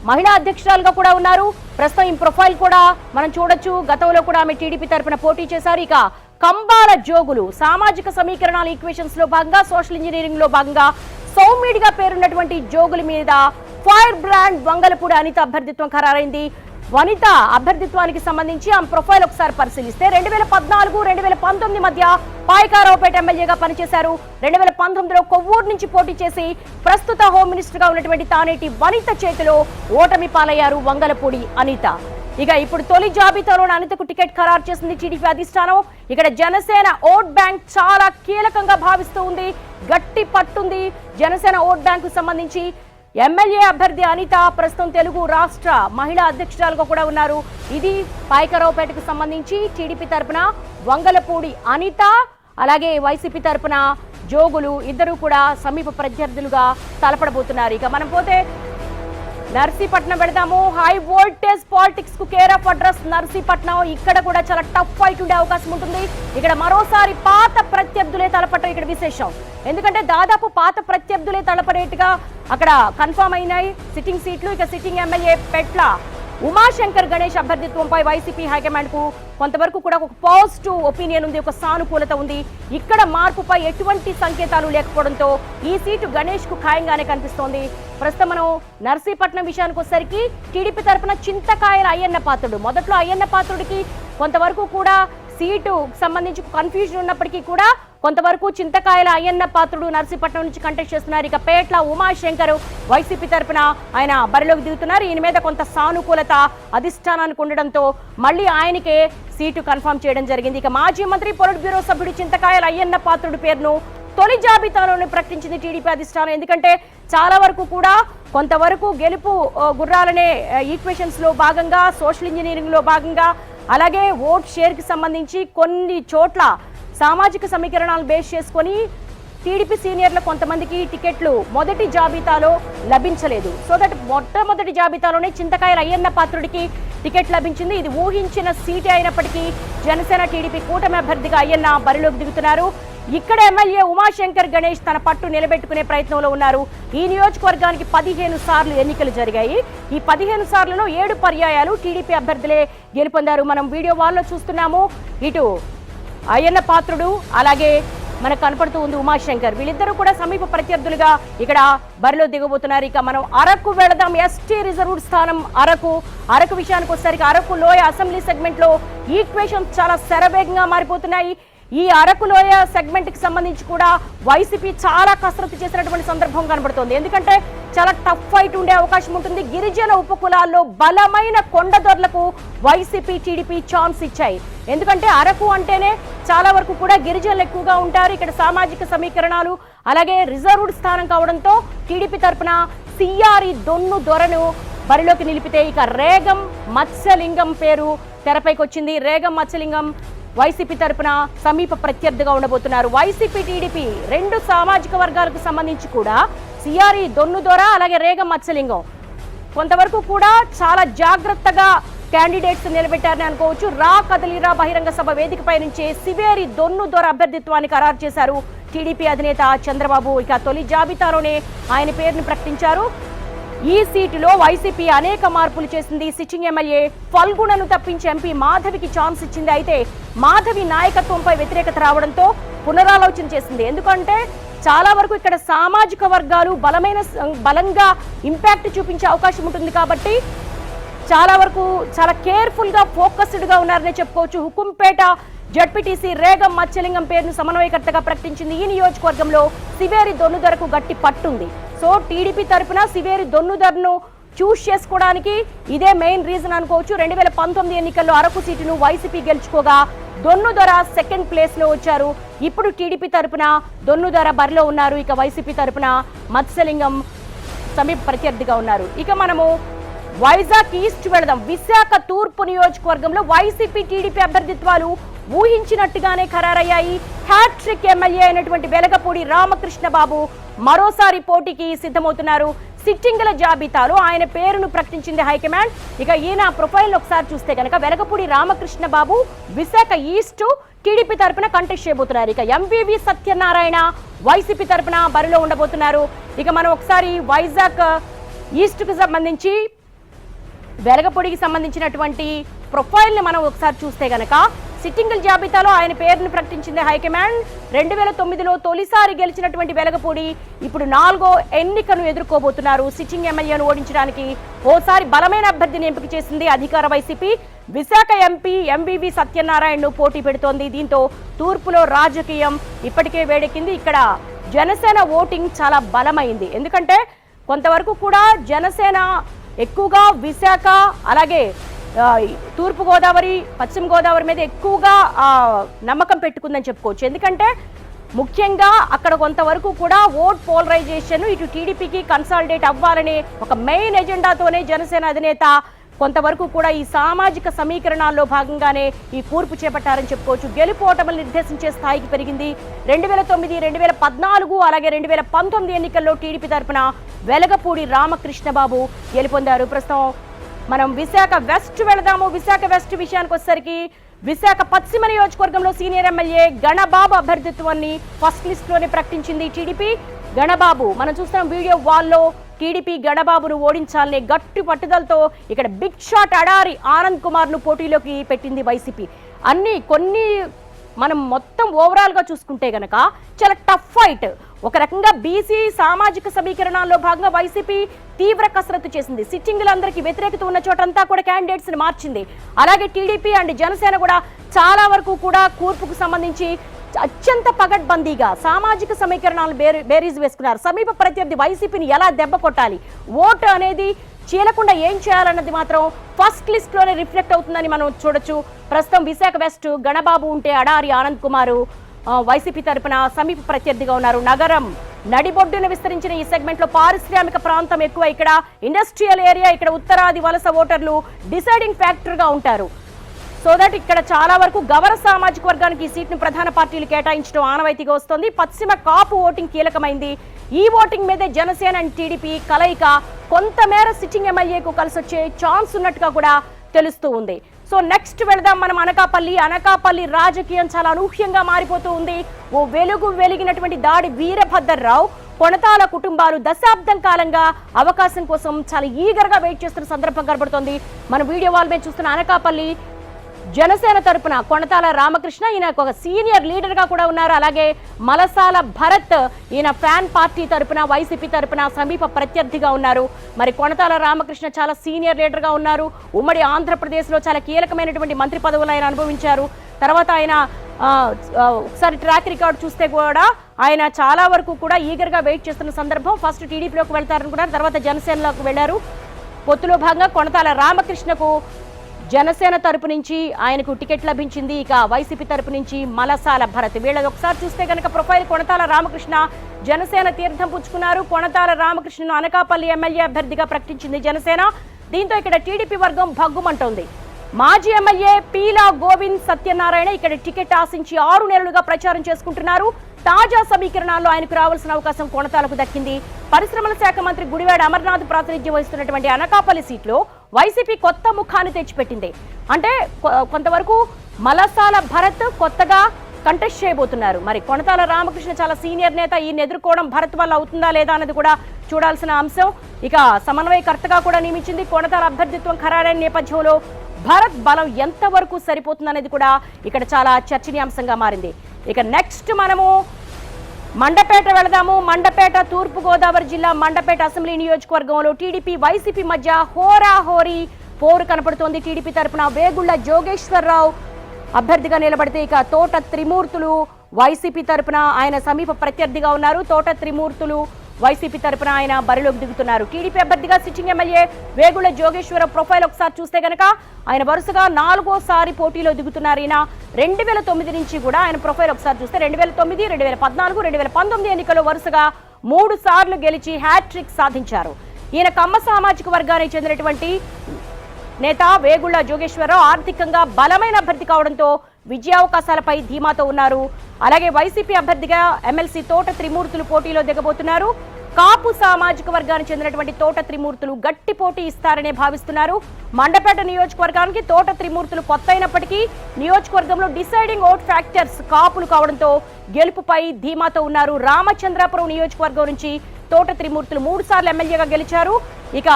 మహిళా అధ్యక్షురాలుగా కూడా ఉన్నారు. ప్రస్తుతం ఈ ప్రొఫైల్ కూడా మనం చూడొచ్చు. గతంలో కూడా ఆమె టీడీపీ తరపున పోటీ చేశారు. ఇక కంబాల జోగులు సామాజిక సమీకరణాల ఈక్వేషన్స్ లో భాగంగా, సోషల్ ఇంజనీరింగ్ లో భాగంగా సౌమ్యుడిగా పేరున్నటువంటి జోగుల మీద ఫైర్ బ్రాండ్ వంగలపూడి అనిత అభ్యర్థిత్వం ఖరారైంది. వనిత అభ్యర్థిత్వానికి సంబంధించి ఆమె ప్రొఫైల్ ఒకసారి పరిశీలిస్తే 2014-2019 మధ్య పాయకారావుపేట ఎమ్మెల్యేగా పనిచేశారు. 2019లో కొవ్వూరు నుంచి పోటీ చేసి ప్రస్తుత హోమ్ మినిస్టర్ గా ఉన్నటువంటి తానేటి వనిత చేతిలో ఓటమి పాలయ్యారు వంగలపూడి అనిత. ఇక ఇప్పుడు తొలి జాబితాలోని అనితకు టికెట్ ఖరారు చేసింది టీడీపీ అధిష్టానం. ఇక్కడ జనసేన ఓట్ బ్యాంక్ చాలా కీలకంగా భావిస్తూ ఉంది. గట్టి పట్టుంది జనసేన ఓట్ బ్యాంకు సంబంధించి. ఎమ్మెల్యే అభ్యర్థి అనిత ప్రస్తుతం తెలుగు రాష్ట్ర మహిళా అధ్యక్షురాలుగా కూడా ఉన్నారు. ఇది పాయకారావుపేటకు సంబంధించి టీడీపీ తరపున వంగలపూడి అనిత, అలాగే వైసీపీ తరపున జోగులు ఇద్దరు కూడా సమీప ప్రత్యర్థులుగా తలపడబోతున్నారు. ఇక మనం పోతే నర్సీపట్నం పెడతాము. హై వోల్టేజ్ పాలిటిక్స్ కు కేర్ ఆఫ్ అడ్రస్ నర్సీపట్నం. ఇక్కడ కూడా చాలా టఫ్ ఫైట్ ఉండే అవకాశం ఉంటుంది. ఇక్కడ మరోసారి పాత ప్రత్యర్థులే తలపట్టడం ఇక్కడ విశేషం. ఎందుకంటే దాదాపు పాత ప్రత్యర్థులే తలపడేట్టుగా అక్కడ కన్ఫర్మ్ అయినాయి సిట్టింగ్ సీట్లు. ఇక సిట్టింగ్ ఎమ్మెల్యే పెట్ల ఉమాశంకర్ గణేష్ అభ్యర్థిత్వంపై వైసీపీ హైకమాండ్ కు కొంతవరకు కూడా ఒక పాజిటివ్ ఒపీనియన్ ఉంది, ఒక సానుకూలత ఉంది. ఇక్కడ మార్పుపై ఎటువంటి సంకేతాలు లేకపోవడంతో ఈ సీటు గణేష్ కు ఖాయంగానే కనిపిస్తోంది. ప్రస్తుతం మనం నర్సీపట్నం విషయానికి వచ్చేసరికి టీడీపీ తరపున చింతకాయల అయ్యన్న పాత్రుడు, మొదట్లో అయ్యన్న పాత్రుడికి కొంతవరకు కూడా సీటు సంబంధించి కన్ఫ్యూజన్ ఉన్నప్పటికీ కూడా కొంతవరకు చింతకాయల అయ్యన్న పాత్రుడు నర్సీపట్నం నుంచి కంటెస్ట్ చేస్తున్నారు. ఇక పేట్ల ఉమాశంకర్ వైసీపీ తరపున ఆయన బరిలోకి దిగుతున్నారు. ఈయన మీద కొంత సానుకూలత అధిష్టానానికి ఉండడంతో మళ్ళీ ఆయనకే సీటు కన్ఫర్మ్ చేయడం జరిగింది. ఇక మాజీ మంత్రి పొలిట్ బ్యూరో సభ్యుడు చింతకాయల అయ్యన్న పాత్రుడి పేరును తొలి జాబితాలోనే ప్రకటించింది టీడీపీ అధిష్టానం. ఎందుకంటే చాలా వరకు కూడా కొంతవరకు గెలుపు గుర్రాలనే ఈక్వేషన్స్ లో భాగంగా, సోషల్ ఇంజనీరింగ్ లో భాగంగా, అలాగే ఓట్ షేర్ కి సంబంధించి కొన్ని చోట్ల సామాజిక సమీకరణాలు బేస్ చేసుకొని టీడీపీ సీనియర్ల కొంతమందికి టికెట్లు మొదటి జాబితాలో లభించలేదు. సో దట్ మొట్టమొదటి జాబితాలోనే చింతకాయల అయ్యన్న పాత్రుడికి టికెట్ లభించింది. ఇది ఊహించిన సీటే అయినప్పటికీ జనసేన టీడీపీ కూటమి అభ్యర్థిగా అయ్యన్న బరిలోకి దిగుతున్నారు. ఇక్కడ ఎమ్మెల్యే ఉమాశంకర్ గణేష్ తన పట్టు నిలబెట్టుకునే ప్రయత్నంలో ఉన్నారు. ఈ నియోజకవర్గానికి 15 సార్లు ఎన్నికలు జరిగాయి. ఈ 15 సార్లలో 7 పర్యాయాలు టీడీపీ అభ్యర్థులే గెలుపొందారు. మనం వీడియో వాల్లో చూస్తున్నాము. ఇటు అయ్యన్న పాత్రుడు, అలాగే మనకు కనపడుతూ ఉంది ఉమాశంకర్. వీళ్ళిద్దరూ కూడా సమీప ప్రత్యర్థులుగా ఇక్కడ బరిలో దిగబోతున్నారు. ఇక మనం అరకు వెళదాం. ఎస్టీ రిజర్వ్డ్ స్థానం అరకు విషయానికి వచ్చేసరికి అరకు లోయ అసెంబ్లీ సెగ్మెంట్ లో ఈక్వేషన్స్ చాలా శరవేగంగా మారిపోతున్నాయి. ఈ అరకు లోయ సెగ్మెంట్ కి సంబంధించి కూడా వైసీపీ చాలా కసరత్తు చేసినటువంటి సందర్భం కనబడుతోంది. ఎందుకంటే చాలా టఫ్ ఫైట్ ఉండే అవకాశం ఉంటుంది. గిరిజన ఉపకులాల్లో బలమైన కొండదొరలకు వైసీపీ టీడీపీ ఛాన్స్ ఇచ్చాయి. ఎందుకంటే అరకు అంటేనే చాలా వరకు కూడా గిరిజనులు ఎక్కువగా ఉంటారు. ఇక్కడ సామాజిక సమీకరణాలు, అలాగే రిజర్వ్డ్ స్థానం కావడంతో టీడీపీ తరపున సిఆర్ఈ దొన్ను దొరను బరిలోకి నిలిపితే ఇక రేగం మత్స్యలింగం పేరు తెరపైకి వచ్చింది. రేగం మత్స్యలింగం వైసీపీ తరపున సమీప ప్రత్యర్థిగా ఉండబోతున్నారు. వైసీపీ టీడీపీ రెండు సామాజిక వర్గాలకు సంబంధించి కూడా సిఆర్ఈ దొన్ను దొర, అలాగే రేగం మత్స్యలింగం కొంతవరకు కూడా చాలా జాగ్రత్తగా క్యాండిడేట్స్ నిలబెట్టారని అనుకోవచ్చు. రా కదలిరా బహిరంగ సభ వేదికపై నుంచే సివేరి దొన్ను దొర అభ్యర్థిత్వాన్ని ఖరారు చేశారు టీడీపీ అధినేత చంద్రబాబు. ఇక తొలి జాబితాలోనే ఆయన పేరును ప్రకటించారు. ఈ సీటులో వైసీపీ అనేక మార్పులు చేసింది. సిట్టింగ్ ఎమ్మెల్యే ఫల్గుణను తప్పించి ఎంపీ మాధవికి ఛాన్స్ ఇచ్చింది. అయితే మాధవి నాయకత్వంపై వ్యతిరేకత రావడంతో పునరాలోచన చేసింది. ఎందుకంటే చాలా వరకు ఇక్కడ సామాజిక వర్గాలు బలంగా ఇంపాక్ట్ చూపించే అవకాశం ఉంటుంది కాబట్టి చాలా వరకు చాలా కేర్ఫుల్ గా ఫోకస్డ్ గా ఉన్నారనే చెప్పుకోవచ్చు. హుకుంపేట జడ్పీటీసీ రేగం మత్స్యలింగం పేరును సమన్వయకర్తగా ప్రకటించింది. ఈ నియోజకవర్గంలో సివేరి దొన్నుదొరకు గట్టి పట్టుంది. సో టీడీపీ తరపున సివేరి దొన్నుదొరను చూస్ చేసుకోవడానికి ఇదే మెయిన్ రీజన్ అనుకోవచ్చు. 2019 ఎన్నికల్లో అరకు సీటును వైసీపీ గెలుచుకోగా దొన్నుదొర సెకండ్ ప్లేస్ లో వచ్చారు. ఇప్పుడు టీడీపీ తరపున దొన్నుదొర బరిలో ఉన్నారు. ఇక వైసీపీ తరపున మత్స్యలింగం సమీప ప్రత్యర్థిగా ఉన్నారు. ఇక మనము వైజాగ్ ఈస్ట్ వెళదాం. విశాఖ తూర్పు నియోజకవర్గంలో వైసీపీ టీడీపీ అభ్యర్థిత్వాలు ఊహించినట్టుగానే ఖరారయ్యాయి. హ్యాట్రిక్ ఎమ్మెల్యే అయినటువంటి వెలగపూడి రామకృష్ణ బాబు మరోసారి పోటీకి సిద్ధమవుతున్నారు. సిట్టింగుల జాబితాలో ఆయన పేరును ప్రకటించింది హైకమాండ్. ఇక ఈయన ప్రొఫైల్ ఒకసారి చూస్తే కనుక వెలగపూడి రామకృష్ణ బాబు విశాఖ ఈస్ట్ టీడీపీ తరపున కంటెస్ట్ చేయబోతున్నారు. ఇక ఎంవివి సత్యనారాయణ వైసీపీ తరపున బరిలో ఉండబోతున్నారు. ఇక మనం ఒకసారి వైజాగ్ ఈస్ట్ కు సంబంధించి వెలగపూడికి సంబంధించినటువంటి ప్రొఫైల్ ని మనం ఒకసారి చూస్తే గనక సిట్టింగుల జాబితాలో ఆయన పేరును ప్రకటించింది హైకమాండ్. 2009లో తొలిసారి గెలిచినటువంటి వెలగపూడి ఇప్పుడు 4వ ఎన్నికను ఎదుర్కోబోతున్నారు. సిట్టింగ్ ఎమ్మెల్యేను ఓడించడానికి ఓసారి బలమైన అభ్యర్థిని ఎంపిక చేసింది అధికార వైసీపీ. విశాఖ ఎంపీ ఎంవివి సత్యనారాయణను పోటీ పెడుతోంది. దీంతో తూర్పులో రాజకీయం ఇప్పటికే వేడెక్కింది. ఇక్కడ జనసేన ఓటింగ్ చాలా బలమైంది. ఎందుకంటే కొంతవరకు కూడా జనసేన ఎక్కువగా విశాఖ అలాగే తూర్పు గోదావరి పశ్చిమ గోదావరి మీద ఎక్కువగా నమ్మకం పెట్టుకుందని చెప్పుకోవచ్చు. ఎందుకంటే ముఖ్యంగా అక్కడ కొంతవరకు కూడా ఓట్ పోలరైజేషన్ ఇటు టీడీపీకి కన్సాలిడేట్ అవ్వాలనే ఒక మెయిన్ ఎజెండాతోనే జనసేన అధినేత కొంతవరకు కూడా ఈ సామాజిక సమీకరణాల్లో భాగంగానే ఈ కూర్పు చేపట్టారని చెప్పుకోవచ్చు. గెలుపోటములు నిర్దేశించే స్థాయికి పెరిగింది. 2009, 2014 అలాగే 2019 ఎన్నికల్లో టీడీపీ తరపున వెలగపూడి రామకృష్ణ బాబు గెలుపొందారు. ప్రస్తుతం మనం విశాఖ వెస్ట్ వెళదాము. విశాఖ వెస్ట్ విషయానికి వచ్చేసరికి విశాఖ పశ్చిమ నియోజకవర్గంలో సీనియర్ ఎమ్మెల్యే గణబాబు అభ్యర్థిత్వాన్ని ఫస్ట్ లిస్ట్ లోనే ప్రకటించింది టీడీపీ. గణబాబు మనం చూస్తున్నాం వీడియో వాల్లో టీడీపీ గణబాబును ఓడించాలనే గట్టి పట్టుదలతో ఇక్కడ బిగ్ షాట్ అడారి ఆనంద్ కుమార్ ను పోటీలోకి పెట్టింది వైసీపీ. కొన్ని మనం మొత్తం ఓవరాల్ గా చూసుకుంటే గనక చాలా టఫ్ ఫైట్. ఒక రకంగా బీసీ సామాజిక సమీకరణాల్లో భాగంగా వైసీపీ తీవ్ర కసరత్తు చేసింది. సిట్టింగులందరికీ వ్యతిరేకత ఉన్న చోటంతా కూడా క్యాండిడేట్స్ ని మార్చింది. అలాగే టీడీపీ అండ్ జనసేన కూడా చాలా వరకు కూడా కూర్పుకు సంబంధించి అత్యంత పగడ్బందీగా సామాజిక సమీకరణాలు బేరీజ్ వేసుకున్నారు. సమీప ప్రత్యర్థి వైసీపీని ఎలా దెబ్బ కొట్టాలి, ఓటు అనేది చీలకుండా ఏం చేయాలన్నది మాత్రం ఫస్ట్ లిస్ట్ లోనే రిఫ్లెక్ట్ అవుతుందని మనం చూడొచ్చు. ప్రస్తుతం విశాఖ వెస్ట్ గణబాబు ఉంటే అడారి ఆనంద్ కుమార్ వైసీపీ తరపున సమీప ప్రత్యర్థిగా ఉన్నారు. నగరం నడిబొడ్డున విస్తరించిన ఈ సెగ్మెంట్ లో పారిశ్రామిక ప్రాంతం ఎక్కువ. ఇక్కడ ఇండస్ట్రియల్ ఏరియా, ఇక్కడ ఉత్తరాది వలస ఓటర్లు డిసైడింగ్ ఫ్యాక్టర్ గా ఉంటారు. సో దట్ ఇక్కడ చాలా వరకు గవర సామాజిక వర్గానికి ఈ సీట్ను ప్రధాన పార్టీలు కేటాయించడం ఆనవాయితీగా వస్తోంది. పశ్చిమ కాపు ఓటింగ్ కీలకమైంది. ఈ ఓటింగ్ మీదే జనసేన అండ్ టీడీపీ కలయిక కొంతమేర సిట్టింగ్ ఎమ్మెల్యేకు కలిసి వచ్చే ఛాన్స్ ఉన్నట్టుగా కూడా తెలుస్తూ ఉంది. సో నెక్స్ట్ వెళదాం మనం అనకాపల్లి రాజకీయం చాలా అనూహ్యంగా మారిపోతూ ఉంది. ఓ వెలిగినటువంటి దాడి వీరభద్రరావు కొణతాల కుటుంబాలు దశాబ్దం కాలంగా అవకాశం కోసం చాలా ఈగర్గా వెయిట్ చేస్తున్న సందర్భం కనబడుతోంది. మన వీడియో వాల్ మీద చూస్తున్న అనకాపల్లి జనసేన తరపున కొణతాల రామకృష్ణ, ఈయన ఒక సీనియర్ లీడర్ గా కూడా ఉన్నారు. అలాగే మలసాల భరత్, ఈయన ఫ్యాన్ పార్టీ తరపున వైసీపీ తరపున సమీప ప్రత్యర్థిగా ఉన్నారు. మరి కొణతాల రామకృష్ణ చాలా సీనియర్ లీడర్ గా ఉన్నారు. ఉమ్మడి ఆంధ్రప్రదేశ్ లో చాలా కీలకమైనటువంటి మంత్రి పదవులు ఆయన అనుభవించారు. తర్వాత ఆయన ఒకసారి ట్రాక్ రికార్డ్ చూస్తే కూడా ఆయన చాలా వరకు కూడా ఈగర్ గా వెయిట్ చేస్తున్న సందర్భం. ఫస్ట్ టీడీపీలోకి వెళ్తారనుకున్నారు, తర్వాత జనసేనలోకి వెళ్లారు. పొత్తులో భాగంగా కొణతాల రామకృష్ణకు జనసేన తరపు నుంచి ఆయనకు టికెట్ లభించింది. ఇక వైసీపీ తరపు నుంచి మలసాల భరత్. వీళ్ళది ఒకసారి చూస్తే కనుక ప్రొఫైల్ కొణతాల రామకృష్ణ జనసేన తీర్థం పుచ్చుకున్నారు. కొణతాల రామకృష్ణను అనకాపల్లి ఎమ్మెల్యే అభ్యర్థిగా ప్రకటించింది జనసేన. దీంతో ఇక్కడ టీడీపీ వర్గం భగ్గుమంటోంది. మాజీ ఎమ్మెల్యే పీలా గోవింద్ సత్యనారాయణ ఇక్కడ టికెట్ ఆశించి 6 నెలలుగా ప్రచారం చేసుకుంటున్నారు. తాజా సమీకరణాల్లో ఆయనకు రావాల్సిన అవకాశం కొణతాలకు దక్కింది. పరిశ్రమల శాఖ మంత్రి గుడివాడ అమర్నాథ్ ప్రాతినిధ్యం వహిస్తున్నటువంటి అనకాపల్లి సీట్లో వైసీపీ కొత్త ముఖాన్ని తెచ్చిపెట్టింది. అంటే కొంతవరకు మలసాల భరత్ కొత్తగా కంటెస్ట్ చేయబోతున్నారు. మరి కొణతాల రామకృష్ణ చాలా సీనియర్ నేత, ఈయన ఎదుర్కోవడం భరత్ వల్ల అవుతుందా లేదా అన్నది కూడా చూడాల్సిన అంశం. ఇక సమన్వయకర్తగా కూడా నియమించింది. కొణతాల అభ్యర్థిత్వం ఖరారైన నేపథ్యంలో భరత్ బలం ఎంతవరకు సరిపోతుందనేది కూడా ఇక్కడ చాలా చర్చనీయాంశంగా మారింది. ఇక నెక్స్ట్ మనము మండపేట వెళదాము. మండపేట తూర్పు గోదావరి జిల్లా మండపేట అసెంబ్లీ నియోజకవర్గంలో టీడీపీ వైసీపీ మధ్య హోరాహోరీ పోరు కనపడుతోంది. టీడీపీ తరపున వేగుళ్ల జోగేశ్వరరావు అభ్యర్థిగా నిలబడితే ఇక తోట త్రిమూర్తులు వైసీపీ తరపున ఆయన సమీప ప్రత్యర్థిగా ఉన్నారు. తోట త్రిమూర్తులు వైసీపీ తరపున ఆయన బరిలోకి దిగుతున్నారు. టీడీపీ అభ్యర్థిగా sitting MLA Vegulla Jogeswara Rao profile ఒకసారి చూస్తే గనక ఆయన వరుసగా 4వ పోటీలో దిగుతున్నారు. ఈయన 2009 నుంచి కూడా ఆయన ప్రొఫైల్ ఒకసారి చూస్తే 2009, 2014, 2019 ఎన్నికల్లో వరుసగా 3 సార్లు గెలిచి హ్యాట్రిక్ సాధించారు. ఈయన కమ్మ సామాజిక వర్గానికి చెందినటువంటి నేత వేగుళ్ల జోగేశ్వరరావు ఆర్థికంగా బలమైన అభ్యర్థి కావడంతో విజయావకాశాలపై ధీమాతో ఉన్నారు. అలాగే వైసీపీ అభ్యర్థిగా ఎమ్మెల్సీ తోట త్రిమూర్తులు పోటీలో దిగబోతున్నారు. కాపు సామాజిక వర్గానికి చెందినటువంటి తోట త్రిమూర్తులు గట్టి పోటీ ఇస్తారనే భావిస్తున్నారు. మండపేట నియోజకవర్గానికి తోట త్రిమూర్తులు కొత్త అయినప్పటికీ నియోజకవర్గంలో డిసైడింగ్ ఓట్ ఫ్యాక్టర్స్ కాపులు కావడంతో గెలుపుపై ధీమాతో ఉన్నారు. రామచంద్రాపురం నియోజకవర్గం నుంచి తోట త్రిమూర్తులు 3 సార్లు ఎమ్మెల్యేగా గెలిచారు. ఇక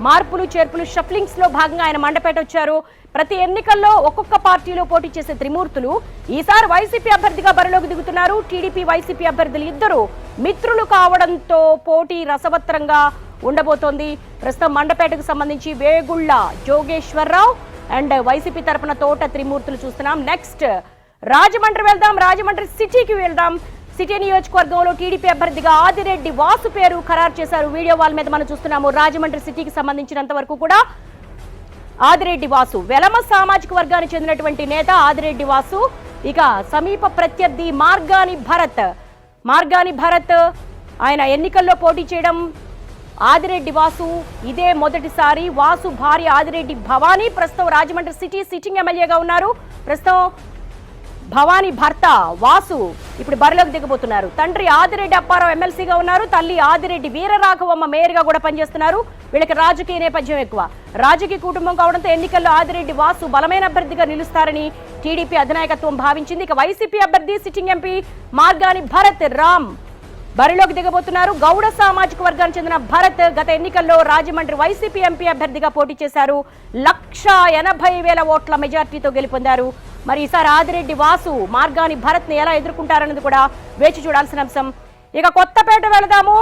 మార్పులు చేర్పులు షఫ్లింగ్స్ లో భాగంగా ఆయన మండపేట వచ్చారు. ప్రతి ఎన్నికల్లో ఒక్కొక్క పార్టీలో పోటీ చేసే త్రిమూర్తులు ఈసారి వైసీపీ అభ్యర్థిగా బరిలోకి దిగుతున్నారు. టీడీపీ వైసీపీ అభ్యర్థులు ఇద్దరు మిత్రులు కావడంతో పోటీ రసవత్రంగా ఉండబోతోంది. ప్రస్తుతం మండపేటకు సంబంధించి వేగుళ్ల జోగేశ్వరరావు అండ్ వైసీపీ తరపున తోట త్రిమూర్తులు చూస్తున్నాం. నెక్స్ట్ రాజమండ్రి వెళ్దాం. రాజమండ్రి సిటీకి వెళ్దాం. సిటీ నియోజకవర్గంలో టీడీపీ అభ్యర్థిగా ఆదిరెడ్డి వాసు పేరు ఖరారు చేశారు. వీడియో వాల్ మీద మనం చూస్తున్నాము. రాజమండ్రి సిటీకి సంబంధించినంత వరకు కూడా ఆదిరెడ్డి వాసు వెలమ సామాజిక వర్గానికి చెందినటువంటి నేత ఆదిరెడ్డి వాసు. ఇక సమీప ప్రత్యర్థి మార్గాని భరత్ ఆయన ఎన్నికల్లో పోటీ చేయడం ఆదిరెడ్డి వాసు ఇదే మొదటిసారి. వాసు భార్య ఆదిరెడ్డి భవానీ ప్రస్తుతం రాజమండ్రి సిటీ సిట్టింగ్ ఎమ్మెల్యేగా ఉన్నారు. ప్రస్తుతం భవానీ భర్త వాసు ఇప్పుడు బరిలోకి దిగబోతున్నారు. తండ్రి ఆదిరెడ్డి అప్పారావు ఎమ్మెల్సీగా ఉన్నారు. తల్లి ఆదిరెడ్డి వీరరాఘవమ్మ మేయర్గా కూడా పనిచేస్తున్నారు. వీళ్ళకి రాజకీయ నేపథ్యం ఎక్కువ. రాజకీయ కుటుంబం కావడంతో ఎన్నికల్లో ఆదిరెడ్డి వాసు బలమైన అభ్యర్థిగా నిలుస్తారని టీడీపీ అధినాయకత్వం భావించింది. ఇక వైసీపీ అభ్యర్థి సిట్టింగ్ ఎంపీ మార్గాని భరత్ రామ్ బరిలోకి దిగబోతున్నారు. గౌడ సామాజిక వర్గానికి చెందిన భరత్ గత ఎన్నికల్లో రాజమండ్రి వైసీపీ ఎంపీ అభ్యర్థిగా పోటీ చేశారు. 1,80,000 ఓట్ల మెజార్టీతో గెలుపొందారు. మరి ఈసారి ఆదిరెడ్డి వాసు మార్గాని భరత్ ని ఎలా ఎదుర్కొంటారన్నది కూడా వేచి చూడాల్సిన అంశం. ఇక కొత్తపేట వెళదాము.